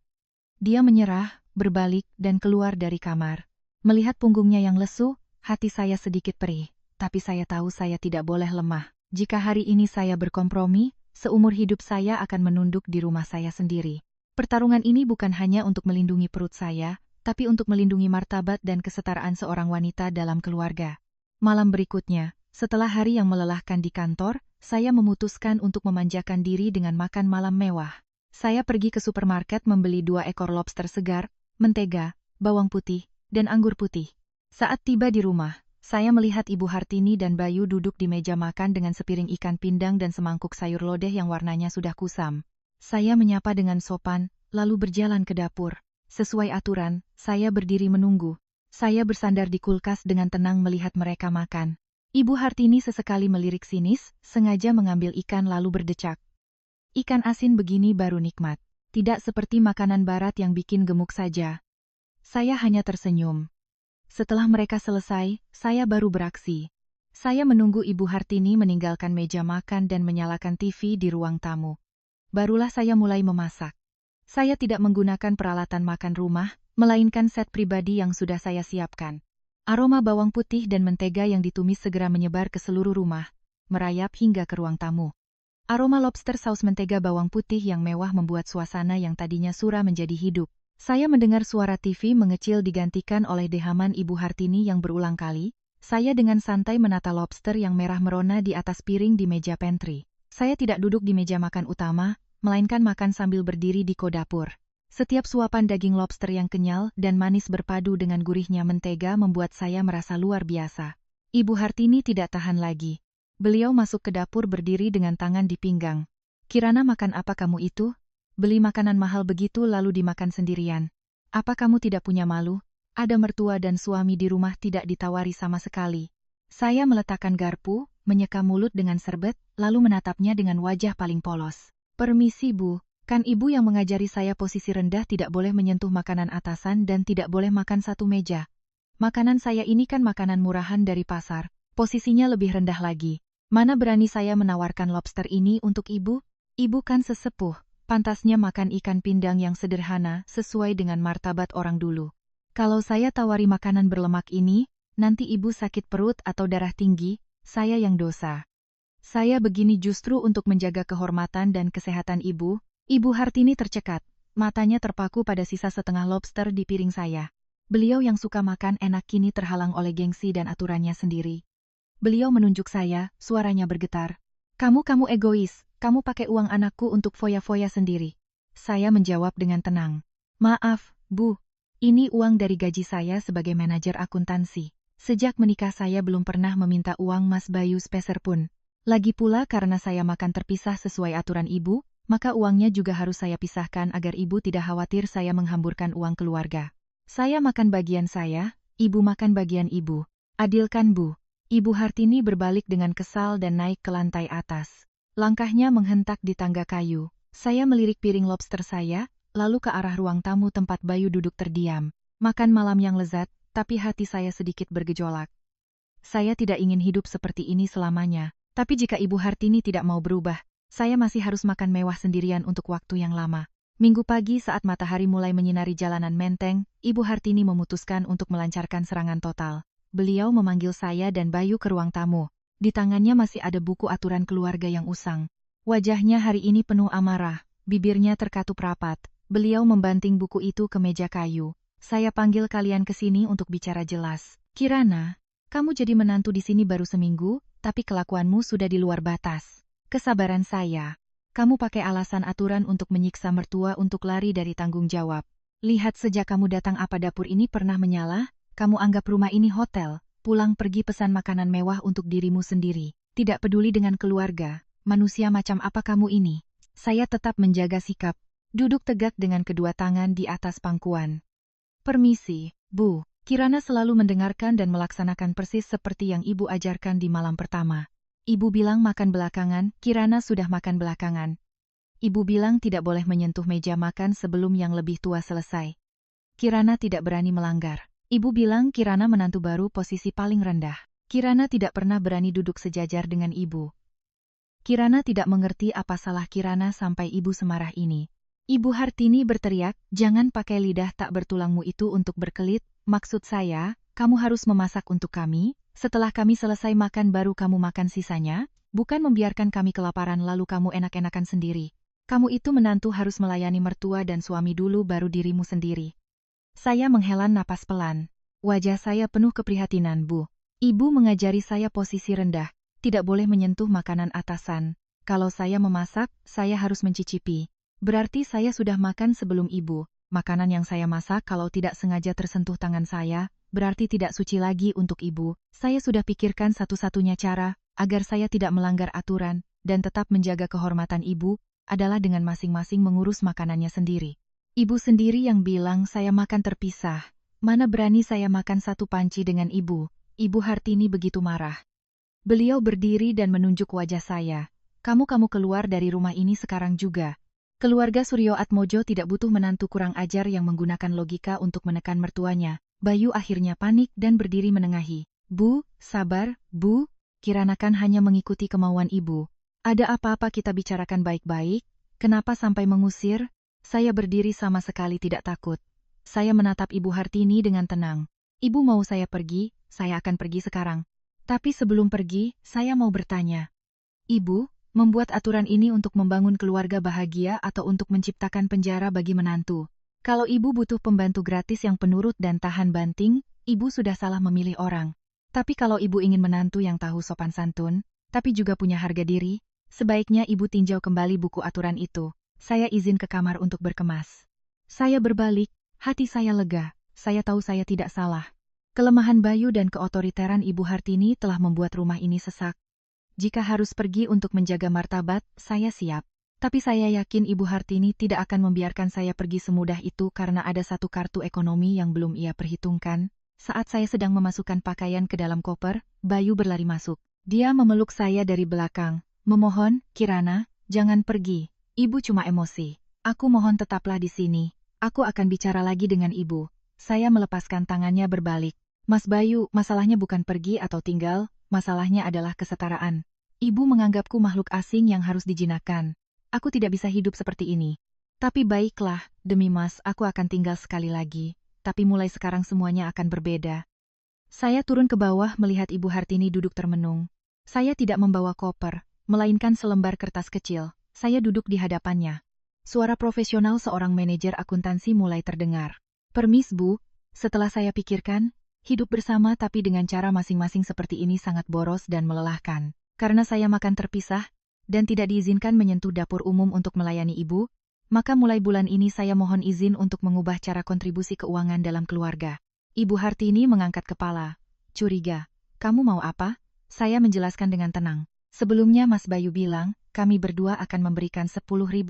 A: Dia menyerah, berbalik, dan keluar dari kamar. Melihat punggungnya yang lesu, hati saya sedikit perih, tapi saya tahu saya tidak boleh lemah. Jika hari ini saya berkompromi, seumur hidup saya akan menunduk di rumah saya sendiri. Pertarungan ini bukan hanya untuk melindungi perut saya, tapi untuk melindungi martabat dan kesetaraan seorang wanita dalam keluarga. Malam berikutnya, setelah hari yang melelahkan di kantor, saya memutuskan untuk memanjakan diri dengan makan malam mewah. Saya pergi ke supermarket membeli 2 ekor lobster segar, mentega, bawang putih, dan anggur putih. Saat tiba di rumah, saya melihat Ibu Hartini dan Bayu duduk di meja makan dengan sepiring ikan pindang dan semangkuk sayur lodeh yang warnanya sudah kusam. Saya menyapa dengan sopan, lalu berjalan ke dapur. Sesuai aturan, saya berdiri menunggu. Saya bersandar di kulkas dengan tenang melihat mereka makan. Ibu Hartini sesekali melirik sinis, sengaja mengambil ikan lalu berdecak. Ikan asin begini baru nikmat. Tidak seperti makanan barat yang bikin gemuk saja. Saya hanya tersenyum. Setelah mereka selesai, saya baru beraksi. Saya menunggu Ibu Hartini meninggalkan meja makan dan menyalakan TV di ruang tamu. Barulah saya mulai memasak. Saya tidak menggunakan peralatan makan rumah, melainkan set pribadi yang sudah saya siapkan. Aroma bawang putih dan mentega yang ditumis segera menyebar ke seluruh rumah, merayap hingga ke ruang tamu. Aroma lobster saus mentega bawang putih yang mewah membuat suasana yang tadinya suram menjadi hidup. Saya mendengar suara TV mengecil digantikan oleh dehaman Ibu Hartini yang berulang kali. Saya dengan santai menata lobster yang merah merona di atas piring di meja pantry. Saya tidak duduk di meja makan utama, melainkan makan sambil berdiri di kodapur. Setiap suapan daging lobster yang kenyal dan manis berpadu dengan gurihnya mentega membuat saya merasa luar biasa. Ibu Hartini tidak tahan lagi. Beliau masuk ke dapur berdiri dengan tangan di pinggang. "Kirana, makan apa kamu itu? Beli makanan mahal begitu lalu dimakan sendirian. Apa kamu tidak punya malu? Ada mertua dan suami di rumah tidak ditawari sama sekali." Saya meletakkan garpu, menyeka mulut dengan serbet, lalu menatapnya dengan wajah paling polos. "Permisi Bu, kan Ibu yang mengajari saya posisi rendah tidak boleh menyentuh makanan atasan dan tidak boleh makan satu meja. Makanan saya ini kan makanan murahan dari pasar, posisinya lebih rendah lagi. Mana berani saya menawarkan lobster ini untuk Ibu? Ibu kan sesepuh. Pantasnya makan ikan pindang yang sederhana sesuai dengan martabat orang dulu. Kalau saya tawari makanan berlemak ini, nanti Ibu sakit perut atau darah tinggi, saya yang dosa. Saya begini justru untuk menjaga kehormatan dan kesehatan Ibu." Ibu Hartini tercekat, matanya terpaku pada sisa setengah lobster di piring saya. Beliau yang suka makan enak kini terhalang oleh gengsi dan aturannya sendiri. Beliau menunjuk saya, suaranya bergetar. Kamu egois. Kamu pakai uang anakku untuk foya-foya sendiri." Saya menjawab dengan tenang. Maaf, Bu. Ini uang dari gaji saya sebagai manajer akuntansi. Sejak menikah saya belum pernah meminta uang Mas Bayu sepeser pun. Lagi pula karena saya makan terpisah sesuai aturan Ibu, maka uangnya juga harus saya pisahkan agar Ibu tidak khawatir saya menghamburkan uang keluarga. Saya makan bagian saya, Ibu makan bagian Ibu. Adil kan, Bu? Ibu Hartini berbalik dengan kesal dan naik ke lantai atas. Langkahnya menghentak di tangga kayu. Saya melirik piring lobster saya, lalu ke arah ruang tamu tempat Bayu duduk terdiam. Makan malam yang lezat, tapi hati saya sedikit bergejolak. Saya tidak ingin hidup seperti ini selamanya, tapi jika Ibu Hartini tidak mau berubah, saya masih harus makan mewah sendirian untuk waktu yang lama. Minggu pagi saat matahari mulai menyinari jalanan Menteng, Ibu Hartini memutuskan untuk melancarkan serangan total. Beliau memanggil saya dan Bayu ke ruang tamu. Di tangannya masih ada buku aturan keluarga yang usang. Wajahnya hari ini penuh amarah, bibirnya terkatup rapat. Beliau membanting buku itu ke meja kayu. Saya panggil kalian ke sini untuk bicara jelas. Kirana, kamu jadi menantu di sini baru seminggu, tapi kelakuanmu sudah di luar batas. Kesabaran saya. Kamu pakai alasan aturan untuk menyiksa mertua untuk lari dari tanggung jawab. Lihat sejak kamu datang apa dapur ini pernah menyala, kamu anggap rumah ini hotel, pulang pergi pesan makanan mewah untuk dirimu sendiri. Tidak peduli dengan keluarga, manusia macam apa kamu ini. Saya tetap menjaga sikap, duduk tegak dengan kedua tangan di atas pangkuan. Permisi, Bu. Kirana selalu mendengarkan dan melaksanakan persis seperti yang Ibu ajarkan di malam pertama. Ibu bilang makan belakangan, Kirana sudah makan belakangan. Ibu bilang tidak boleh menyentuh meja makan sebelum yang lebih tua selesai. Kirana tidak berani melanggar. Ibu bilang Kirana menantu baru posisi paling rendah. Kirana tidak pernah berani duduk sejajar dengan Ibu. Kirana tidak mengerti apa salah Kirana sampai Ibu semarah ini. Ibu Hartini berteriak, jangan pakai lidah tak bertulangmu itu untuk berkelit, maksud saya, kamu harus memasak untuk kami, setelah kami selesai makan baru kamu makan sisanya, bukan membiarkan kami kelaparan lalu kamu enak-enakan sendiri. Kamu itu menantu harus melayani mertua dan suami dulu baru dirimu sendiri. Saya menghela napas pelan. Wajah saya penuh keprihatinan, Bu. Ibu mengajari saya posisi rendah, tidak boleh menyentuh makanan atasan. Kalau saya memasak, saya harus mencicipi. Berarti saya sudah makan sebelum Ibu. Makanan yang saya masak kalau tidak sengaja tersentuh tangan saya, berarti tidak suci lagi untuk Ibu. Saya sudah pikirkan satu-satunya cara, agar saya tidak melanggar aturan, dan tetap menjaga kehormatan Ibu, adalah dengan masing-masing mengurus makanannya sendiri. Ibu sendiri yang bilang saya makan terpisah. Mana berani saya makan satu panci dengan Ibu. Ibu Hartini begitu marah. Beliau berdiri dan menunjuk wajah saya. Kamu keluar dari rumah ini sekarang juga. Keluarga Suryo Atmojo tidak butuh menantu kurang ajar yang menggunakan logika untuk menekan mertuanya. Bayu akhirnya panik dan berdiri menengahi. Bu, sabar, Bu. Kirana kan hanya mengikuti kemauan Ibu. Ada apa-apa kita bicarakan baik-baik? Kenapa sampai mengusir? Saya berdiri sama sekali tidak takut. Saya menatap Ibu Hartini dengan tenang. Ibu mau saya pergi, saya akan pergi sekarang. Tapi sebelum pergi, saya mau bertanya. Ibu, membuat aturan ini untuk membangun keluarga bahagia atau untuk menciptakan penjara bagi menantu? Kalau Ibu butuh pembantu gratis yang penurut dan tahan banting, Ibu sudah salah memilih orang. Tapi kalau Ibu ingin menantu yang tahu sopan santun, tapi juga punya harga diri, sebaiknya Ibu tinjau kembali buku aturan itu. Saya izin ke kamar untuk berkemas. Saya berbalik, hati saya lega, saya tahu saya tidak salah. Kelemahan Bayu dan keotoriteran Ibu Hartini telah membuat rumah ini sesak. Jika harus pergi untuk menjaga martabat, saya siap. Tapi saya yakin Ibu Hartini tidak akan membiarkan saya pergi semudah itu karena ada satu kartu ekonomi yang belum ia perhitungkan. Saat saya sedang memasukkan pakaian ke dalam koper, Bayu berlari masuk. Dia memeluk saya dari belakang. Memohon, Kirana, jangan pergi. Ibu cuma emosi. Aku mohon tetaplah di sini. Aku akan bicara lagi dengan Ibu. Saya melepaskan tangannya berbalik. Mas Bayu, masalahnya bukan pergi atau tinggal, masalahnya adalah kesetaraan. Ibu menganggapku makhluk asing yang harus dijinakkan. Aku tidak bisa hidup seperti ini. Tapi baiklah, demi Mas, aku akan tinggal sekali lagi. Tapi mulai sekarang semuanya akan berbeda. Saya turun ke bawah melihat Ibu Hartini duduk termenung. Saya tidak membawa koper, melainkan selembar kertas kecil. Saya duduk di hadapannya. Suara profesional seorang manajer akuntansi mulai terdengar. Permis, Bu. Setelah saya pikirkan, hidup bersama tapi dengan cara masing-masing seperti ini sangat boros dan melelahkan. Karena saya makan terpisah, dan tidak diizinkan menyentuh dapur umum untuk melayani Ibu, Maka mulai bulan ini saya mohon izin untuk mengubah cara kontribusi keuangan dalam keluarga. Ibu Hartini mengangkat kepala. Curiga. Kamu mau apa? Saya menjelaskan dengan tenang. Sebelumnya Mas Bayu bilang, kami berdua akan memberikan 10.000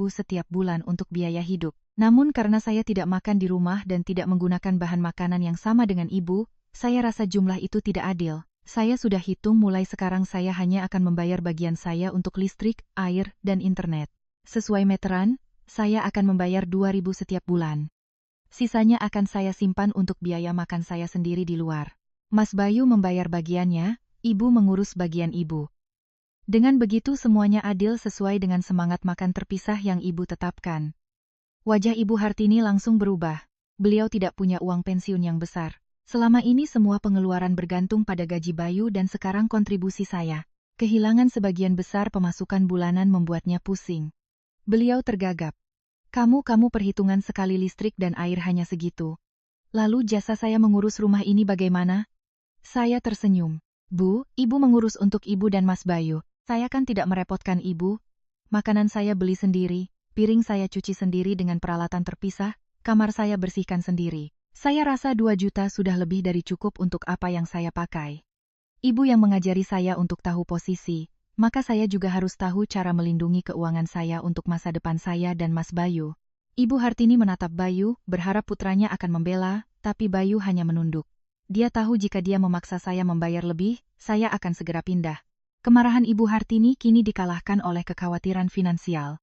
A: setiap bulan untuk biaya hidup. Namun karena saya tidak makan di rumah dan tidak menggunakan bahan makanan yang sama dengan ibu, saya rasa jumlah itu tidak adil. Saya sudah hitung mulai sekarang saya hanya akan membayar bagian saya untuk listrik, air, dan internet. Sesuai meteran, saya akan membayar 2.000 setiap bulan. Sisanya akan saya simpan untuk biaya makan saya sendiri di luar. Mas Bayu membayar bagiannya, ibu mengurus bagian ibu. Dengan begitu semuanya adil sesuai dengan semangat makan terpisah yang ibu tetapkan. Wajah Ibu Hartini langsung berubah. Beliau tidak punya uang pensiun yang besar. Selama ini semua pengeluaran bergantung pada gaji Bayu dan sekarang kontribusi saya. Kehilangan sebagian besar pemasukan bulanan membuatnya pusing. Beliau tergagap. Kamu perhitungan sekali listrik dan air hanya segitu. Lalu jasa saya mengurus rumah ini bagaimana? Saya tersenyum. Bu, ibu mengurus untuk ibu dan Mas Bayu. Saya kan tidak merepotkan ibu. Makanan saya beli sendiri, piring saya cuci sendiri dengan peralatan terpisah, kamar saya bersihkan sendiri. Saya rasa 2 juta sudah lebih dari cukup untuk apa yang saya pakai. Ibu yang mengajari saya untuk tahu posisi, maka saya juga harus tahu cara melindungi keuangan saya untuk masa depan saya dan Mas Bayu. Ibu Hartini menatap Bayu, berharap putranya akan membela, tapi Bayu hanya menunduk. Dia tahu jika dia memaksa saya membayar lebih, saya akan segera pindah. Kemarahan Ibu Hartini kini dikalahkan oleh kekhawatiran finansial.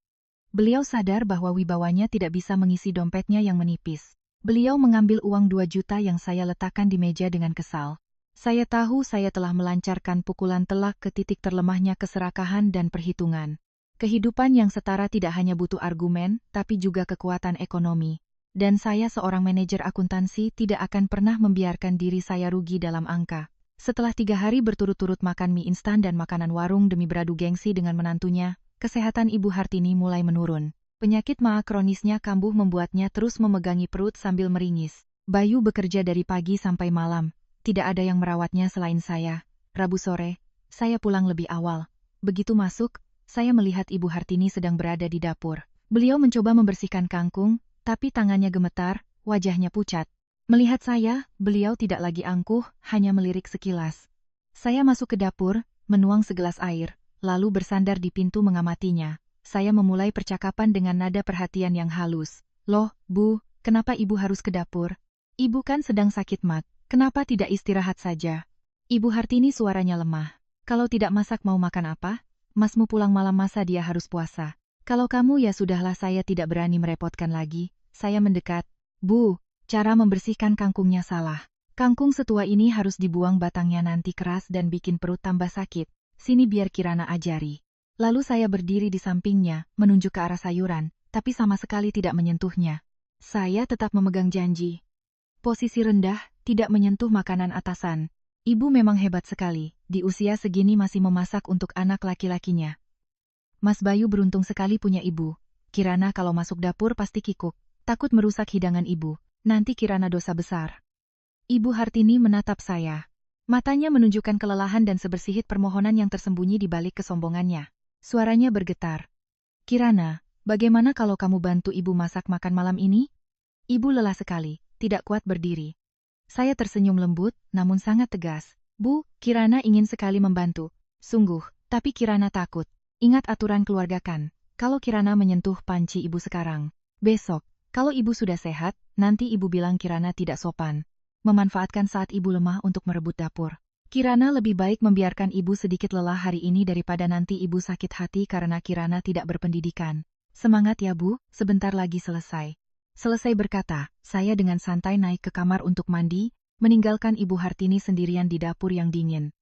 A: Beliau sadar bahwa wibawanya tidak bisa mengisi dompetnya yang menipis. Beliau mengambil uang 2 juta yang saya letakkan di meja dengan kesal. Saya tahu saya telah melancarkan pukulan telak ke titik terlemahnya keserakahan dan perhitungan. Kehidupan yang setara tidak hanya butuh argumen, tapi juga kekuatan ekonomi. Dan saya seorang manajer akuntansi tidak akan pernah membiarkan diri saya rugi dalam angka. Setelah 3 hari berturut-turut makan mie instan dan makanan warung demi beradu gengsi dengan menantunya, kesehatan Ibu Hartini mulai menurun. Penyakit MA kronisnya kambuh membuatnya terus memegangi perut sambil meringis. Bayu bekerja dari pagi sampai malam. Tidak ada yang merawatnya selain saya. Rabu sore, saya pulang lebih awal. Begitu masuk, saya melihat Ibu Hartini sedang berada di dapur. Beliau mencoba membersihkan kangkung, tapi tangannya gemetar, wajahnya pucat. Melihat saya, beliau tidak lagi angkuh, hanya melirik sekilas. Saya masuk ke dapur, menuang segelas air, lalu bersandar di pintu mengamatinya. Saya memulai percakapan dengan nada perhatian yang halus. Loh, Bu, kenapa Ibu harus ke dapur? Ibu kan sedang sakit mat, kenapa tidak istirahat saja? Ibu Hartini suaranya lemah. Kalau tidak masak mau makan apa? Masmu pulang malam masa dia harus puasa. Kalau kamu ya sudahlah saya tidak berani merepotkan lagi. Saya mendekat. Bu, cara membersihkan kangkungnya salah. Kangkung setua ini harus dibuang batangnya nanti keras dan bikin perut tambah sakit. Sini biar Kirana ajari. Lalu saya berdiri di sampingnya, menunjuk ke arah sayuran, tapi sama sekali tidak menyentuhnya. Saya tetap memegang janji. Posisi rendah, tidak menyentuh makanan atasan. Ibu memang hebat sekali, di usia segini masih memasak untuk anak laki-lakinya. Mas Bayu beruntung sekali punya ibu. Kirana kalau masuk dapur pasti kikuk, takut merusak hidangan ibu. Nanti Kirana dosa besar. Ibu Hartini menatap saya. Matanya menunjukkan kelelahan dan sebersihit permohonan yang tersembunyi di balik kesombongannya. Suaranya bergetar. Kirana, bagaimana kalau kamu bantu ibu masak makan malam ini? Ibu lelah sekali, tidak kuat berdiri. Saya tersenyum lembut, namun sangat tegas. Bu, Kirana ingin sekali membantu. Sungguh, tapi Kirana takut. Ingat aturan keluarga kan, kalau Kirana menyentuh panci ibu sekarang. Besok, kalau ibu sudah sehat, nanti ibu bilang Kirana tidak sopan. Memanfaatkan saat ibu lemah untuk merebut dapur. Kirana lebih baik membiarkan ibu sedikit lelah hari ini daripada nanti ibu sakit hati karena Kirana tidak berpendidikan. Semangat ya Bu, sebentar lagi selesai. Selesai berkata, saya dengan santai naik ke kamar untuk mandi, meninggalkan Ibu Hartini sendirian di dapur yang dingin.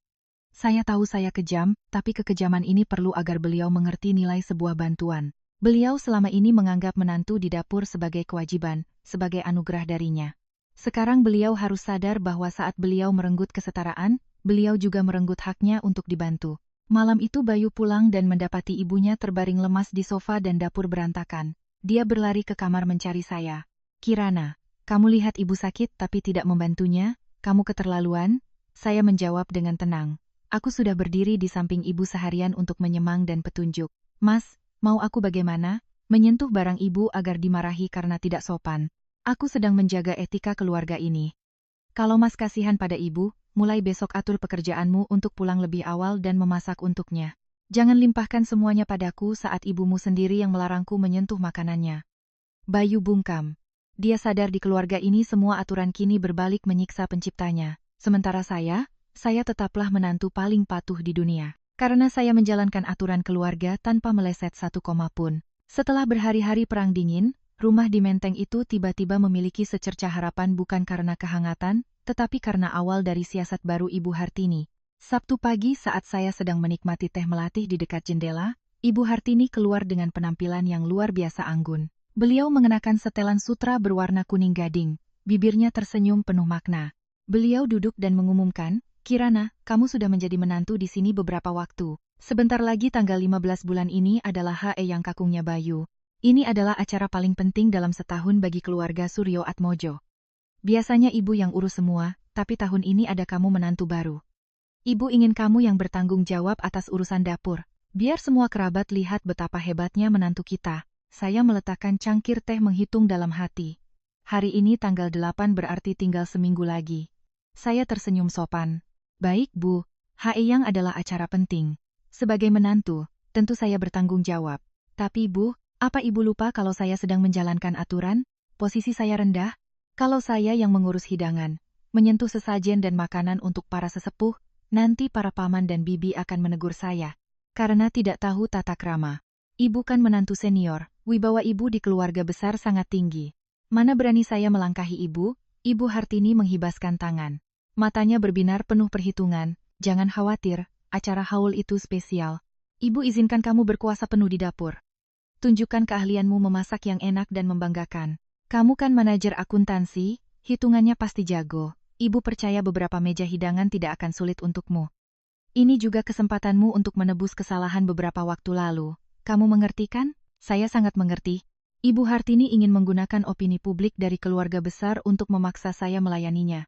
A: Saya tahu saya kejam, tapi kekejaman ini perlu agar beliau mengerti nilai sebuah bantuan. Beliau selama ini menganggap menantu di dapur sebagai kewajiban, sebagai anugerah darinya. Sekarang beliau harus sadar bahwa saat beliau merenggut kesetaraan, beliau juga merenggut haknya untuk dibantu. Malam itu Bayu pulang dan mendapati ibunya terbaring lemas di sofa dan dapur berantakan. Dia berlari ke kamar mencari saya. Kirana, kamu lihat ibu sakit tapi tidak membantunya, kamu keterlaluan? Saya menjawab dengan tenang. Aku sudah berdiri di samping ibu seharian untuk menyemang dan petunjuk. Mas, mau aku bagaimana? menyentuh barang ibu agar dimarahi karena tidak sopan. Aku sedang menjaga etika keluarga ini. Kalau Mas kasihan pada ibu, mulai besok atur pekerjaanmu untuk pulang lebih awal dan memasak untuknya. Jangan limpahkan semuanya padaku saat ibumu sendiri yang melarangku menyentuh makanannya. Bayu bungkam. Dia sadar di keluarga ini semua aturan kini berbalik menyiksa penciptanya. Sementara saya tetaplah menantu paling patuh di dunia. Karena saya menjalankan aturan keluarga tanpa meleset satu koma pun. Setelah berhari-hari perang dingin, rumah di Menteng itu tiba-tiba memiliki secercah harapan bukan karena kehangatan, tetapi karena awal dari siasat baru Ibu Hartini. Sabtu pagi saat saya sedang menikmati teh melati di dekat jendela, Ibu Hartini keluar dengan penampilan yang luar biasa anggun. Beliau mengenakan setelan sutra berwarna kuning gading, bibirnya tersenyum penuh makna. Beliau duduk dan mengumumkan, "Kirana, kamu sudah menjadi menantu di sini beberapa waktu. Sebentar lagi tanggal 15 bulan ini adalah HE yang kakungnya Bayu. Ini adalah acara paling penting dalam setahun bagi keluarga Suryo Atmojo. Biasanya ibu yang urus semua, tapi tahun ini ada kamu menantu baru. Ibu ingin kamu yang bertanggung jawab atas urusan dapur. Biar semua kerabat lihat betapa hebatnya menantu kita." Saya meletakkan cangkir teh menghitung dalam hati. Hari ini tanggal 8 berarti tinggal seminggu lagi. Saya tersenyum sopan. "Baik, Bu. HE adalah acara penting. Sebagai menantu, tentu saya bertanggung jawab. Tapi Bu, apa Ibu lupa kalau saya sedang menjalankan aturan? Posisi saya rendah. Kalau saya yang mengurus hidangan, menyentuh sesajen dan makanan untuk para sesepuh, nanti para paman dan bibi akan menegur saya. Karena tidak tahu tata krama. Ibu kan menantu senior, wibawa ibu di keluarga besar sangat tinggi. Mana berani saya melangkahi ibu?" Ibu Hartini menghibaskan tangan. Matanya berbinar penuh perhitungan. "Jangan khawatir, acara haul itu spesial. Ibu izinkan kamu berkuasa penuh di dapur. Tunjukkan keahlianmu memasak yang enak dan membanggakan. Kamu kan manajer akuntansi, hitungannya pasti jago. Ibu percaya beberapa meja hidangan tidak akan sulit untukmu. Ini juga kesempatanmu untuk menebus kesalahan beberapa waktu lalu. Kamu mengerti kan?" "Saya sangat mengerti." Ibu Hartini ingin menggunakan opini publik dari keluarga besar untuk memaksa saya melayaninya.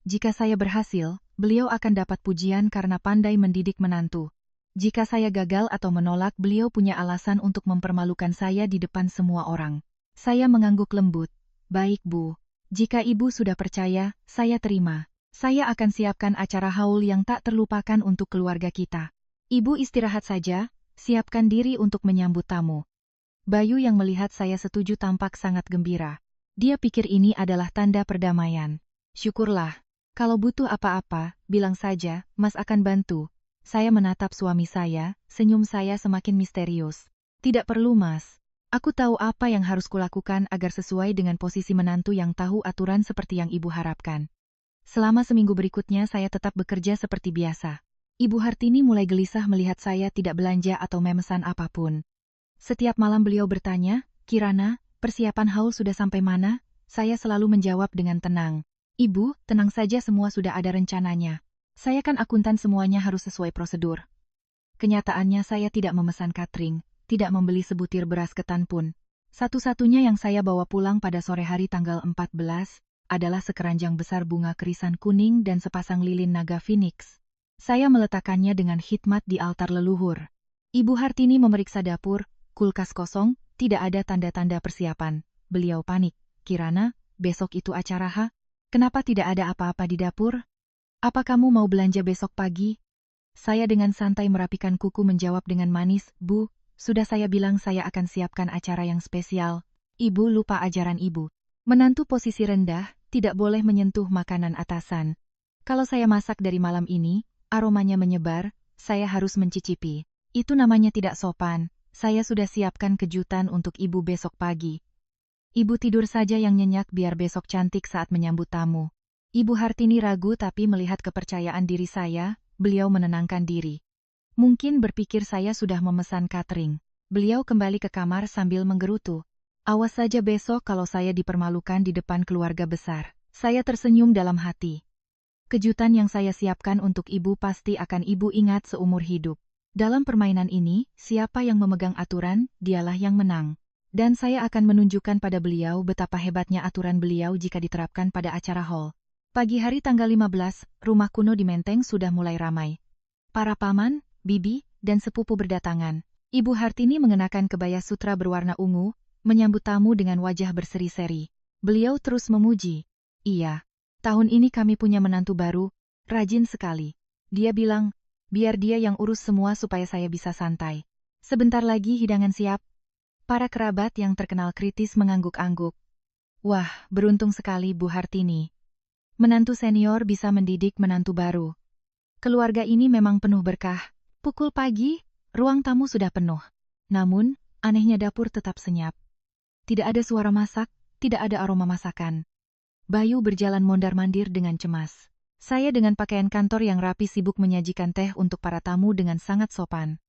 A: Jika saya berhasil, beliau akan dapat pujian karena pandai mendidik menantu. Jika saya gagal atau menolak, beliau punya alasan untuk mempermalukan saya di depan semua orang. Saya mengangguk lembut. "Baik, Bu. Jika Ibu sudah percaya, saya terima. Saya akan siapkan acara haul yang tak terlupakan untuk keluarga kita. Ibu istirahat saja. Siapkan diri untuk menyambut tamu." Bayu yang melihat saya setuju tampak sangat gembira. Dia pikir ini adalah tanda perdamaian. "Syukurlah. Kalau butuh apa-apa, bilang saja, Mas akan bantu." Saya menatap suami saya, senyum saya semakin misterius. "Tidak perlu, Mas. Aku tahu apa yang harus kulakukan agar sesuai dengan posisi menantu yang tahu aturan seperti yang Ibu harapkan." Selama seminggu berikutnya saya tetap bekerja seperti biasa. Ibu Hartini mulai gelisah melihat saya tidak belanja atau memesan apapun. Setiap malam beliau bertanya, "Kirana, persiapan haul sudah sampai mana?" Saya selalu menjawab dengan tenang, "Ibu, tenang saja, semua sudah ada rencananya. Saya kan akuntan, semuanya harus sesuai prosedur." Kenyataannya saya tidak memesan catering, tidak membeli sebutir beras ketan pun. Satu-satunya yang saya bawa pulang pada sore hari tanggal 14 adalah sekeranjang besar bunga kerisan kuning dan sepasang lilin naga phoenix. Saya meletakkannya dengan khidmat di altar leluhur. Ibu Hartini memeriksa dapur, kulkas kosong, tidak ada tanda-tanda persiapan. Beliau panik. "Kirana, besok itu acara ha? Kenapa tidak ada apa-apa di dapur? Apa kamu mau belanja besok pagi?" Saya dengan santai merapikan kuku menjawab dengan manis, "Bu, sudah saya bilang saya akan siapkan acara yang spesial. Ibu lupa ajaran ibu. Menantu posisi rendah, tidak boleh menyentuh makanan atasan. Kalau saya masak dari malam ini, aromanya menyebar, saya harus mencicipi. Itu namanya tidak sopan. Saya sudah siapkan kejutan untuk ibu besok pagi. Ibu tidur saja yang nyenyak biar besok cantik saat menyambut tamu." Ibu Hartini ragu, tapi melihat kepercayaan diri saya, beliau menenangkan diri. Mungkin berpikir saya sudah memesan catering. Beliau kembali ke kamar sambil menggerutu. "Awas saja besok kalau saya dipermalukan di depan keluarga besar." Saya tersenyum dalam hati. Kejutan yang saya siapkan untuk ibu pasti akan ibu ingat seumur hidup. Dalam permainan ini, siapa yang memegang aturan, dialah yang menang. Dan saya akan menunjukkan pada beliau betapa hebatnya aturan beliau jika diterapkan pada acara haul. Pagi hari tanggal 15, rumah kuno di Menteng sudah mulai ramai. Para paman, bibi, dan sepupu berdatangan. Ibu Hartini mengenakan kebaya sutra berwarna ungu, menyambut tamu dengan wajah berseri-seri. Beliau terus memuji. Iya, tahun ini kami punya menantu baru, rajin sekali. Dia bilang, biar dia yang urus semua supaya saya bisa santai. Sebentar lagi hidangan siap. Para kerabat yang terkenal kritis mengangguk-angguk. Wah, beruntung sekali Bu Hartini. Menantu senior bisa mendidik menantu baru. Keluarga ini memang penuh berkah. Pukul pagi, ruang tamu sudah penuh. Namun, anehnya dapur tetap senyap. Tidak ada suara masak, tidak ada aroma masakan. Bayu berjalan mondar-mandir dengan cemas. Saya dengan pakaian kantor yang rapi sibuk menyajikan teh untuk para tamu dengan sangat sopan.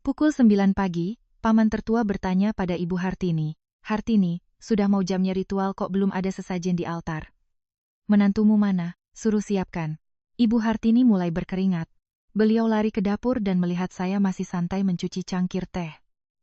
A: Pukul 9 pagi, paman tertua bertanya pada Ibu Hartini. Hartini, sudah mau jamnya ritual kok belum ada sesajen di altar? Menantumu mana? Suruh siapkan. Ibu Hartini mulai berkeringat. Beliau lari ke dapur dan melihat saya masih santai mencuci cangkir teh.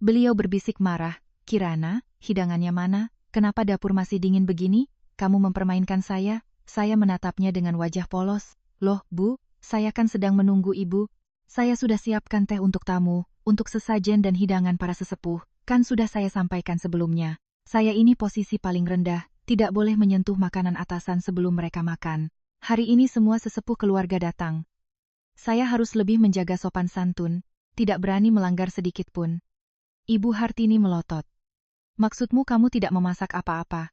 A: Beliau berbisik marah, Kirana, hidangannya mana? Kenapa dapur masih dingin begini? Kamu mempermainkan saya? Saya menatapnya dengan wajah polos. Loh, Bu, saya kan sedang menunggu Ibu. Saya sudah siapkan teh untuk tamu, untuk sesajen dan hidangan para sesepuh. Kan sudah saya sampaikan sebelumnya. Saya ini posisi paling rendah, tidak boleh menyentuh makanan atasan sebelum mereka makan. Hari ini semua sesepuh keluarga datang. Saya harus lebih menjaga sopan santun, tidak berani melanggar sedikit pun. Ibu Hartini melotot. Maksudmu kamu tidak memasak apa-apa?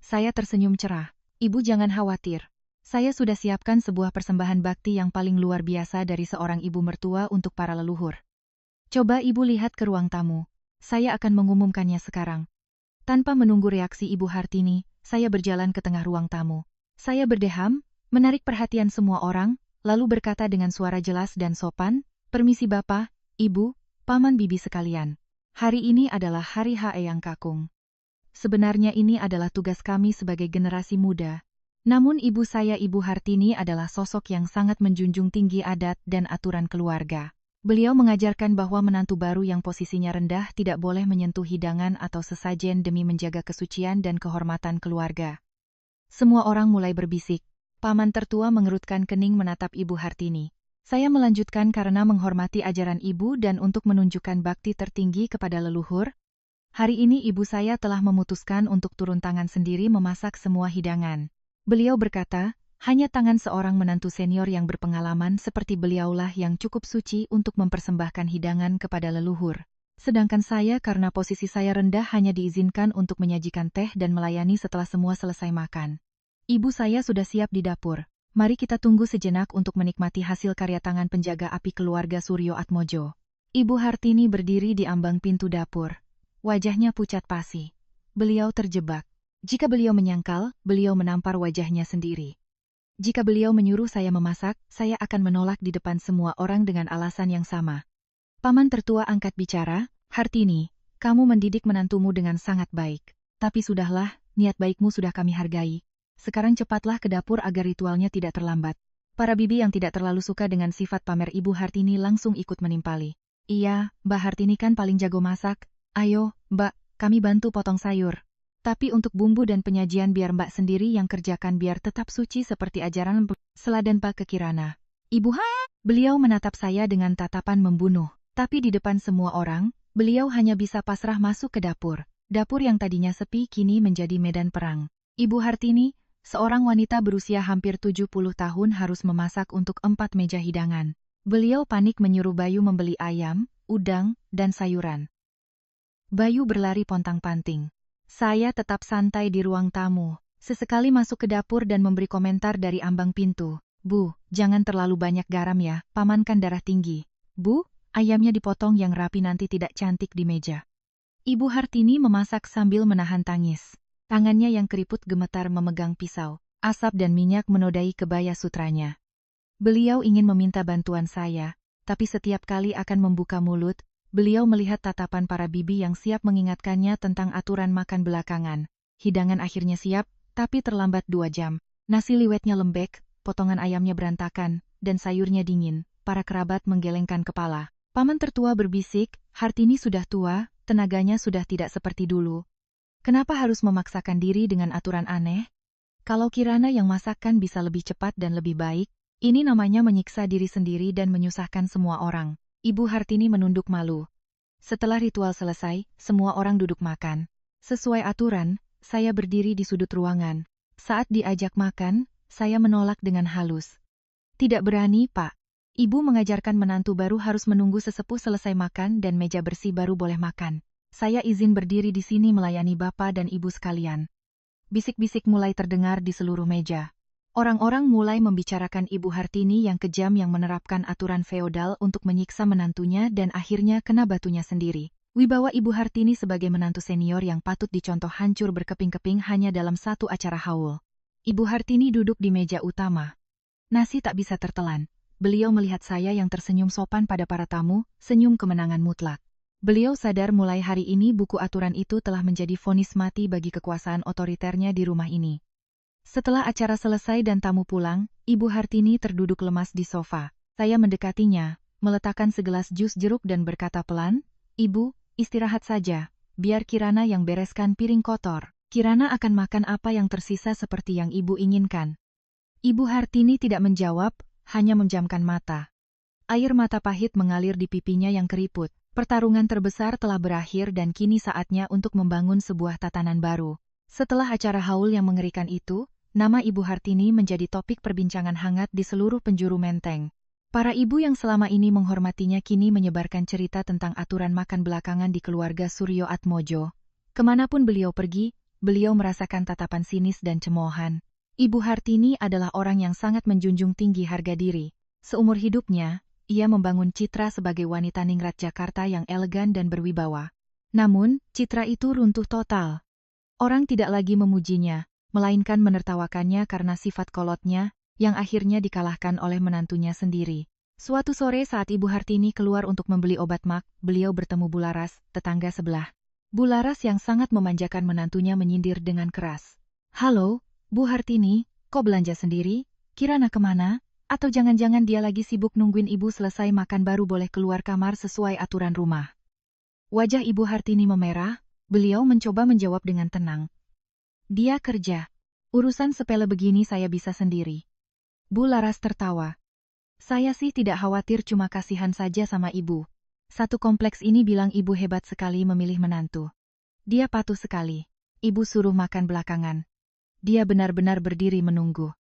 A: Saya tersenyum cerah. Ibu jangan khawatir. Saya sudah siapkan sebuah persembahan bakti yang paling luar biasa dari seorang ibu mertua untuk para leluhur. Coba Ibu lihat ke ruang tamu. Saya akan mengumumkannya sekarang. Tanpa menunggu reaksi Ibu Hartini, saya berjalan ke tengah ruang tamu. Saya berdeham, menarik perhatian semua orang, lalu berkata dengan suara jelas dan sopan, "Permisi Bapak, Ibu, Paman Bibi sekalian. Hari ini adalah Hari H Eyang Kakung. Sebenarnya ini adalah tugas kami sebagai generasi muda. Namun ibu saya Ibu Hartini adalah sosok yang sangat menjunjung tinggi adat dan aturan keluarga. Beliau mengajarkan bahwa menantu baru yang posisinya rendah tidak boleh menyentuh hidangan atau sesajen demi menjaga kesucian dan kehormatan keluarga." Semua orang mulai berbisik. Paman tertua mengerutkan kening menatap Ibu Hartini. Saya melanjutkan karena menghormati ajaran ibu dan untuk menunjukkan bakti tertinggi kepada leluhur. Hari ini ibu saya telah memutuskan untuk turun tangan sendiri memasak semua hidangan. Beliau berkata, hanya tangan seorang menantu senior yang berpengalaman seperti beliaulah yang cukup suci untuk mempersembahkan hidangan kepada leluhur. Sedangkan saya karena posisi saya rendah hanya diizinkan untuk menyajikan teh dan melayani setelah semua selesai makan. Ibu saya sudah siap di dapur. Mari kita tunggu sejenak untuk menikmati hasil karya tangan penjaga api keluarga Suryo Atmojo. Ibu Hartini berdiri di ambang pintu dapur. Wajahnya pucat pasi. Beliau terjebak. Jika beliau menyangkal, beliau menampar wajahnya sendiri. Jika beliau menyuruh saya memasak, saya akan menolak di depan semua orang dengan alasan yang sama. Paman tertua angkat bicara, Hartini, kamu mendidik menantumu dengan sangat baik. Tapi sudahlah, niat baikmu sudah kami hargai. Sekarang cepatlah ke dapur agar ritualnya tidak terlambat. Para bibi yang tidak terlalu suka dengan sifat pamer Ibu Hartini langsung ikut menimpali. Iya, Mbak Hartini kan paling jago masak. Ayo, Mbak, kami bantu potong sayur. Tapi untuk bumbu dan penyajian biar Mbak sendiri yang kerjakan biar tetap suci seperti ajaran Seladan Pak ke Kirana. Ibu Beliau menatap saya dengan tatapan membunuh. Tapi di depan semua orang, beliau hanya bisa pasrah masuk ke dapur. Dapur yang tadinya sepi kini menjadi medan perang. Ibu Hartini, seorang wanita berusia hampir 70 tahun harus memasak untuk 4 meja hidangan. Beliau panik menyuruh Bayu membeli ayam, udang, dan sayuran. Bayu berlari pontang-panting. Saya tetap santai di ruang tamu. Sesekali masuk ke dapur dan memberi komentar dari ambang pintu. Bu, jangan terlalu banyak garam ya, paman kan darah tinggi. Bu, ayamnya dipotong yang rapi nanti tidak cantik di meja. Ibu Hartini memasak sambil menahan tangis. Tangannya yang keriput gemetar memegang pisau. Asap dan minyak menodai kebaya sutranya. Beliau ingin meminta bantuan saya, tapi setiap kali akan membuka mulut, beliau melihat tatapan para bibi yang siap mengingatkannya tentang aturan makan belakangan. Hidangan akhirnya siap, tapi terlambat 2 jam. Nasi liwetnya lembek, potongan ayamnya berantakan, dan sayurnya dingin. Para kerabat menggelengkan kepala. Paman tertua berbisik, Hartini sudah tua, tenaganya sudah tidak seperti dulu. Kenapa harus memaksakan diri dengan aturan aneh? Kalau Kirana yang masakkan bisa lebih cepat dan lebih baik, ini namanya menyiksa diri sendiri dan menyusahkan semua orang. Ibu Hartini menunduk malu. Setelah ritual selesai, semua orang duduk makan. Sesuai aturan, saya berdiri di sudut ruangan. Saat diajak makan, saya menolak dengan halus. Tidak berani, Pak. Ibu mengajarkan menantu baru harus menunggu sesepuh selesai makan dan meja bersih baru boleh makan. Saya izin berdiri di sini melayani Bapak dan Ibu sekalian. Bisik-bisik mulai terdengar di seluruh meja. Orang-orang mulai membicarakan Ibu Hartini yang kejam yang menerapkan aturan feodal untuk menyiksa menantunya dan akhirnya kena batunya sendiri. Wibawa Ibu Hartini sebagai menantu senior yang patut dicontoh hancur berkeping-keping hanya dalam satu acara haul. Ibu Hartini duduk di meja utama. Nasi tak bisa tertelan. Beliau melihat saya yang tersenyum sopan pada para tamu, senyum kemenangan mutlak. Beliau sadar mulai hari ini buku aturan itu telah menjadi vonis mati bagi kekuasaan otoriternya di rumah ini. Setelah acara selesai dan tamu pulang, Ibu Hartini terduduk lemas di sofa. Saya mendekatinya, meletakkan segelas jus jeruk dan berkata pelan, "Ibu, istirahat saja, biar Kirana yang bereskan piring kotor. Kirana akan makan apa yang tersisa seperti yang Ibu inginkan." Ibu Hartini tidak menjawab, hanya menjamkan mata. Air mata pahit mengalir di pipinya yang keriput. Pertarungan terbesar telah berakhir dan kini saatnya untuk membangun sebuah tatanan baru. Setelah acara haul yang mengerikan itu, nama Ibu Hartini menjadi topik perbincangan hangat di seluruh penjuru Menteng. Para ibu yang selama ini menghormatinya kini menyebarkan cerita tentang aturan makan belakangan di keluarga Suryo Atmojo. Kemanapun beliau pergi, beliau merasakan tatapan sinis dan cemoohan. Ibu Hartini adalah orang yang sangat menjunjung tinggi harga diri. Seumur hidupnya, ia membangun citra sebagai wanita ningrat Jakarta yang elegan dan berwibawa. Namun, citra itu runtuh total. Orang tidak lagi memujinya, melainkan menertawakannya karena sifat kolotnya, yang akhirnya dikalahkan oleh menantunya sendiri. Suatu sore saat Ibu Hartini keluar untuk membeli obat mak, beliau bertemu Bularas, tetangga sebelah. Bularas yang sangat memanjakan menantunya menyindir dengan keras. "Halo, Bu Hartini, kok belanja sendiri? Kirana kemana? Atau jangan-jangan dia lagi sibuk nungguin ibu selesai makan baru boleh keluar kamar sesuai aturan rumah?" Wajah Ibu Hartini memerah, beliau mencoba menjawab dengan tenang. "Dia kerja. Urusan sepele begini saya bisa sendiri." Bu Laras tertawa. "Saya sih tidak khawatir, cuma kasihan saja sama ibu. Satu kompleks ini bilang ibu hebat sekali memilih menantu. Dia patuh sekali. Ibu suruh makan belakangan. Dia benar-benar berdiri menunggu.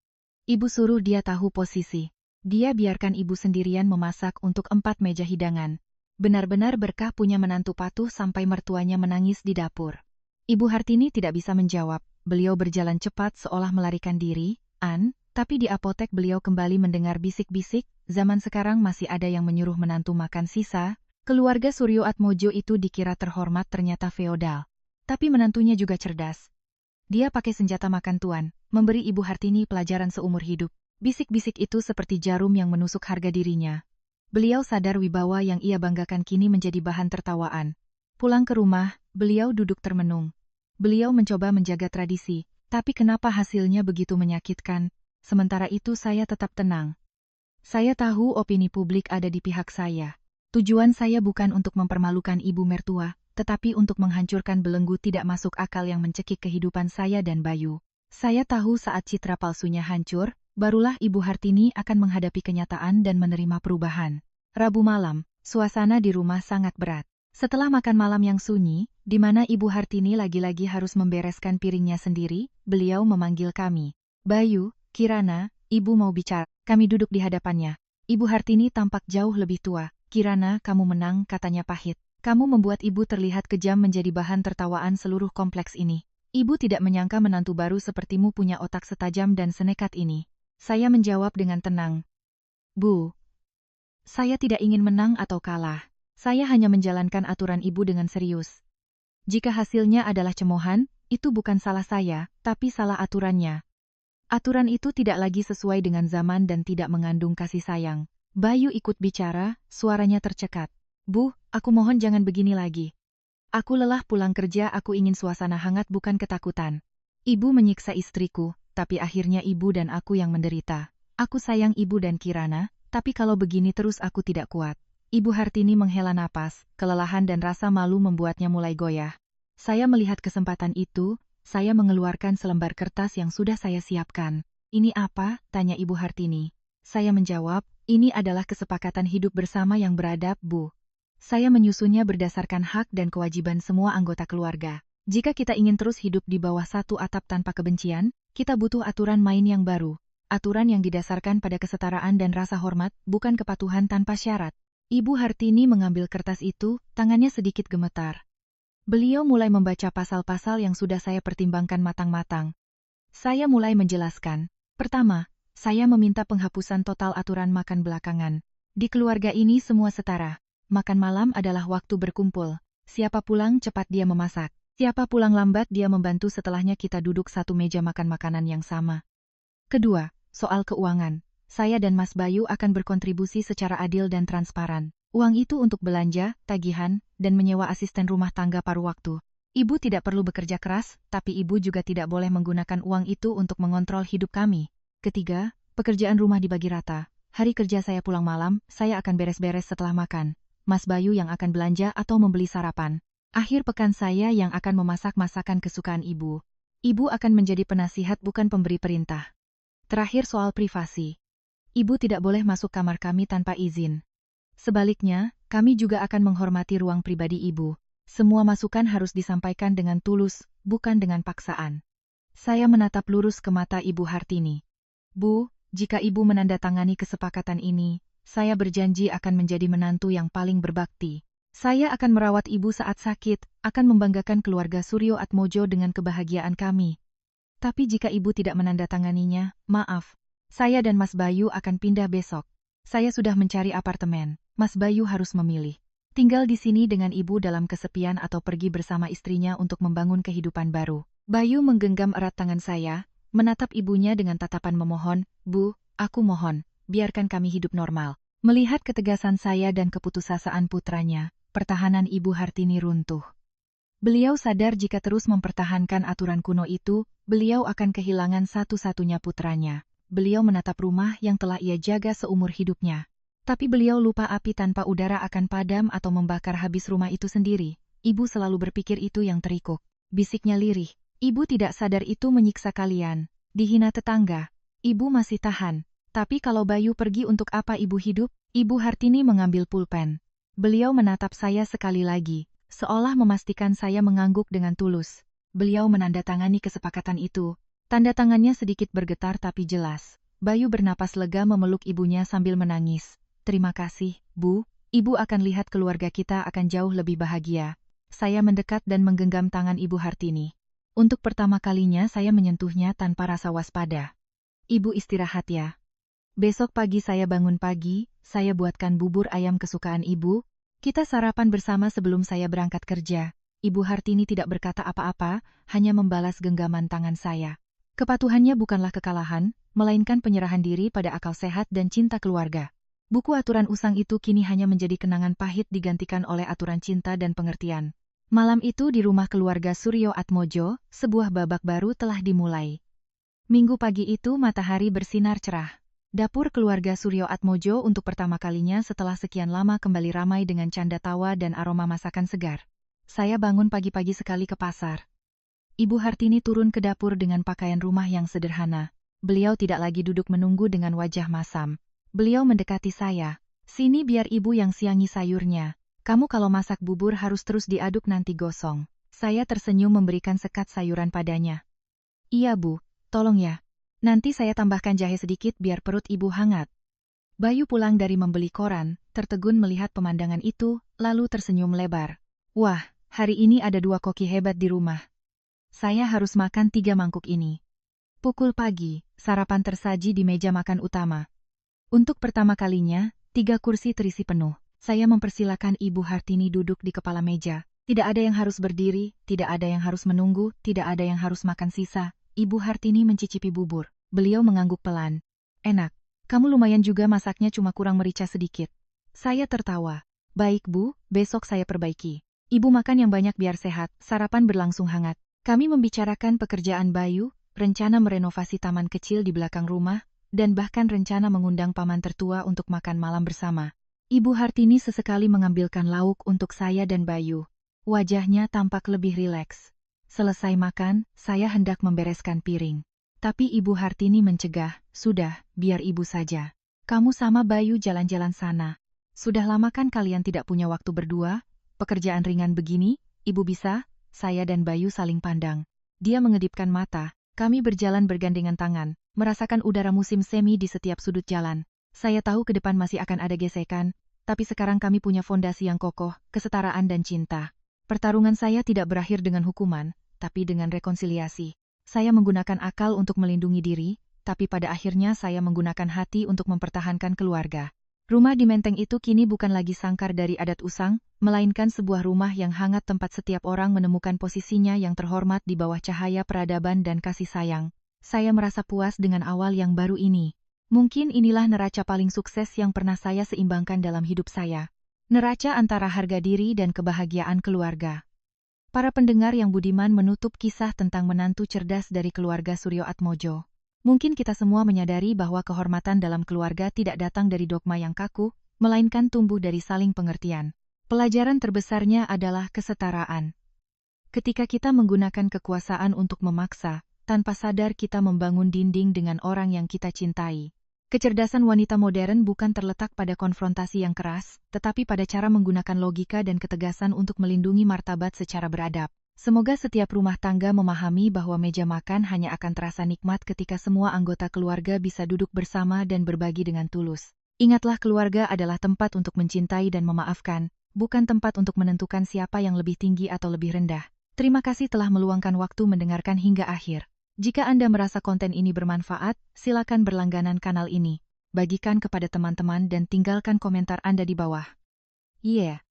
A: Ibu suruh dia tahu posisi. Dia biarkan ibu sendirian memasak untuk 4 meja hidangan. Benar-benar berkah punya menantu patuh sampai mertuanya menangis di dapur." Ibu Hartini tidak bisa menjawab. Beliau berjalan cepat seolah melarikan diri, tapi di apotek beliau kembali mendengar bisik-bisik, zaman sekarang masih ada yang menyuruh menantu makan sisa. Keluarga Suryo Atmojo itu dikira terhormat, ternyata feodal. Tapi menantunya juga cerdas. Dia pakai senjata makan tuan, memberi Ibu Hartini pelajaran seumur hidup. Bisik-bisik itu seperti jarum yang menusuk harga dirinya. Beliau sadar wibawa yang ia banggakan kini menjadi bahan tertawaan. Pulang ke rumah, beliau duduk termenung. Beliau mencoba menjaga tradisi, tapi kenapa hasilnya begitu menyakitkan? Sementara itu saya tetap tenang. Saya tahu opini publik ada di pihak saya. Tujuan saya bukan untuk mempermalukan ibu mertua, tetapi untuk menghancurkan belenggu tidak masuk akal yang mencekik kehidupan saya dan Bayu. Saya tahu saat citra palsunya hancur, barulah Ibu Hartini akan menghadapi kenyataan dan menerima perubahan. Rabu malam, suasana di rumah sangat berat. Setelah makan malam yang sunyi, di mana Ibu Hartini lagi-lagi harus membereskan piringnya sendiri, beliau memanggil kami. "Bayu, Kirana, Ibu mau bicara." Kami duduk di hadapannya. Ibu Hartini tampak jauh lebih tua. "Kirana, kamu menang," katanya pahit. "Kamu membuat ibu terlihat kejam menjadi bahan tertawaan seluruh kompleks ini. Ibu tidak menyangka menantu baru sepertimu punya otak setajam dan senekat ini." Saya menjawab dengan tenang. "Bu, saya tidak ingin menang atau kalah. Saya hanya menjalankan aturan ibu dengan serius. Jika hasilnya adalah cemoohan, itu bukan salah saya, tapi salah aturannya. Aturan itu tidak lagi sesuai dengan zaman dan tidak mengandung kasih sayang." Bayu ikut bicara, suaranya tercekat. "Bu, aku mohon jangan begini lagi. Aku lelah pulang kerja, aku ingin suasana hangat bukan ketakutan. Ibu menyiksa istriku, tapi akhirnya ibu dan aku yang menderita. Aku sayang ibu dan Kirana, tapi kalau begini terus aku tidak kuat." Ibu Hartini menghela napas, kelelahan dan rasa malu membuatnya mulai goyah. Saya melihat kesempatan itu, saya mengeluarkan selembar kertas yang sudah saya siapkan. "Ini apa?" tanya Ibu Hartini. Saya menjawab, "Ini adalah kesepakatan hidup bersama yang beradab, Bu. Saya menyusunnya berdasarkan hak dan kewajiban semua anggota keluarga. Jika kita ingin terus hidup di bawah satu atap tanpa kebencian, kita butuh aturan main yang baru. Aturan yang didasarkan pada kesetaraan dan rasa hormat, bukan kepatuhan tanpa syarat. Ibu Hartini mengambil kertas itu, tangannya sedikit gemetar. Beliau mulai membaca pasal-pasal yang sudah saya pertimbangkan matang-matang. Saya mulai menjelaskan. Pertama, saya meminta penghapusan total aturan makan belakangan. Di keluarga ini semua setara. Makan malam adalah waktu berkumpul. Siapa pulang cepat dia memasak. Siapa pulang lambat dia membantu setelahnya kita duduk satu meja makan makanan yang sama. Kedua, soal keuangan. Saya dan Mas Bayu akan berkontribusi secara adil dan transparan. Uang itu untuk belanja, tagihan, dan menyewa asisten rumah tangga paruh waktu. Ibu tidak perlu bekerja keras, tapi ibu juga tidak boleh menggunakan uang itu untuk mengontrol hidup kami. Ketiga, pekerjaan rumah dibagi rata. Hari kerja saya pulang malam, saya akan beres-beres setelah makan. Mas Bayu yang akan belanja atau membeli sarapan. Akhir pekan saya yang akan memasak masakan kesukaan ibu. Ibu akan menjadi penasihat bukan pemberi perintah. Terakhir soal privasi. Ibu tidak boleh masuk kamar kami tanpa izin. Sebaliknya, kami juga akan menghormati ruang pribadi ibu. Semua masukan harus disampaikan dengan tulus, bukan dengan paksaan. Saya menatap lurus ke mata Ibu Hartini. Bu, jika ibu menandatangani kesepakatan ini, saya berjanji akan menjadi menantu yang paling berbakti. Saya akan merawat ibu saat sakit, akan membanggakan keluarga Suryo Atmojo dengan kebahagiaan kami. Tapi jika ibu tidak menandatanganinya, maaf. Saya dan Mas Bayu akan pindah besok. Saya sudah mencari apartemen. Mas Bayu harus memilih. Tinggal di sini dengan ibu dalam kesepian atau pergi bersama istrinya untuk membangun kehidupan baru. Bayu menggenggam erat tangan saya, menatap ibunya dengan tatapan memohon, Bu, aku mohon, biarkan kami hidup normal. Melihat ketegasan saya dan keputusasaan putranya, pertahanan Ibu Hartini runtuh. Beliau sadar jika terus mempertahankan aturan kuno itu, beliau akan kehilangan satu-satunya putranya. Beliau menatap rumah yang telah ia jaga seumur hidupnya. Tapi beliau lupa api tanpa udara akan padam atau membakar habis rumah itu sendiri. Ibu selalu berpikir itu yang terikuk. Bisiknya lirih. Ibu tidak sadar itu menyiksa kalian. Dihina tetangga. Ibu masih tahan. Tapi kalau Bayu pergi untuk apa ibu hidup? Ibu Hartini mengambil pulpen. Beliau menatap saya sekali lagi, seolah memastikan saya mengangguk dengan tulus. Beliau menandatangani kesepakatan itu. Tanda tangannya sedikit bergetar tapi jelas. Bayu bernapas lega memeluk ibunya sambil menangis. Terima kasih, Bu. Ibu akan lihat keluarga kita akan jauh lebih bahagia. Saya mendekat dan menggenggam tangan Ibu Hartini. Untuk pertama kalinya saya menyentuhnya tanpa rasa waspada. Ibu istirahat ya. Besok pagi saya bangun pagi, saya buatkan bubur ayam kesukaan ibu. Kita sarapan bersama sebelum saya berangkat kerja. Ibu Hartini tidak berkata apa-apa, hanya membalas genggaman tangan saya. Kepatuhannya bukanlah kekalahan, melainkan penyerahan diri pada akal sehat dan cinta keluarga. Buku aturan usang itu kini hanya menjadi kenangan pahit digantikan oleh aturan cinta dan pengertian. Malam itu di rumah keluarga Suryo Atmojo, sebuah babak baru telah dimulai. Minggu pagi itu matahari bersinar cerah. Dapur keluarga Suryo Atmojo untuk pertama kalinya setelah sekian lama kembali ramai dengan canda tawa dan aroma masakan segar. Saya bangun pagi-pagi sekali ke pasar. Ibu Hartini turun ke dapur dengan pakaian rumah yang sederhana. Beliau tidak lagi duduk menunggu dengan wajah masam. Beliau mendekati saya. Sini biar ibu yang siangi sayurnya. Kamu kalau masak bubur harus terus diaduk nanti gosong. Saya tersenyum memberikan sekat sayuran padanya. Iya Bu, tolong ya. Nanti saya tambahkan jahe sedikit biar perut ibu hangat. Bayu pulang dari membeli koran, tertegun melihat pemandangan itu, lalu tersenyum lebar. Wah, hari ini ada 2 koki hebat di rumah. Saya harus makan 3 mangkuk ini. Pukul pagi, sarapan tersaji di meja makan utama. Untuk pertama kalinya, 3 kursi terisi penuh. Saya mempersilakan Ibu Hartini duduk di kepala meja. Tidak ada yang harus berdiri, tidak ada yang harus menunggu, tidak ada yang harus makan sisa. Ibu Hartini mencicipi bubur. Beliau mengangguk pelan. Enak. Kamu lumayan juga masaknya cuma kurang merica sedikit. Saya tertawa. Baik Bu, besok saya perbaiki. Ibu makan yang banyak biar sehat, sarapan berlangsung hangat. Kami membicarakan pekerjaan Bayu, rencana merenovasi taman kecil di belakang rumah, dan bahkan rencana mengundang paman tertua untuk makan malam bersama. Ibu Hartini sesekali mengambilkan lauk untuk saya dan Bayu. Wajahnya tampak lebih rileks. Selesai makan, saya hendak membereskan piring. Tapi Ibu Hartini mencegah, sudah, biar ibu saja. Kamu sama Bayu jalan-jalan sana. Sudah lama kan kalian tidak punya waktu berdua? Pekerjaan ringan begini, ibu bisa? Saya dan Bayu saling pandang. Dia mengedipkan mata. Kami berjalan bergandengan tangan, merasakan udara musim semi di setiap sudut jalan. Saya tahu ke depan masih akan ada gesekan, tapi sekarang kami punya fondasi yang kokoh, kesetaraan dan cinta. Pertarungan saya tidak berakhir dengan hukuman, tapi dengan rekonsiliasi. Saya menggunakan akal untuk melindungi diri, tapi pada akhirnya saya menggunakan hati untuk mempertahankan keluarga. Rumah di Menteng itu kini bukan lagi sangkar dari adat usang, melainkan sebuah rumah yang hangat tempat setiap orang menemukan posisinya yang terhormat di bawah cahaya peradaban dan kasih sayang. Saya merasa puas dengan awal yang baru ini. Mungkin inilah neraca paling sukses yang pernah saya seimbangkan dalam hidup saya. Neraca antara harga diri dan kebahagiaan keluarga. Para pendengar yang budiman menutup kisah tentang menantu cerdas dari keluarga Suryo Atmojo. Mungkin kita semua menyadari bahwa kehormatan dalam keluarga tidak datang dari dogma yang kaku, melainkan tumbuh dari saling pengertian. Pelajaran terbesarnya adalah kesetaraan. Ketika kita menggunakan kekuasaan untuk memaksa, tanpa sadar kita membangun dinding dengan orang yang kita cintai. Kecerdasan wanita modern bukan terletak pada konfrontasi yang keras, tetapi pada cara menggunakan logika dan ketegasan untuk melindungi martabat secara beradab. Semoga setiap rumah tangga memahami bahwa meja makan hanya akan terasa nikmat ketika semua anggota keluarga bisa duduk bersama dan berbagi dengan tulus. Ingatlah, keluarga adalah tempat untuk mencintai dan memaafkan, bukan tempat untuk menentukan siapa yang lebih tinggi atau lebih rendah. Terima kasih telah meluangkan waktu mendengarkan hingga akhir. Jika Anda merasa konten ini bermanfaat, silakan berlangganan kanal ini. Bagikan kepada teman-teman dan tinggalkan komentar Anda di bawah. Yeah.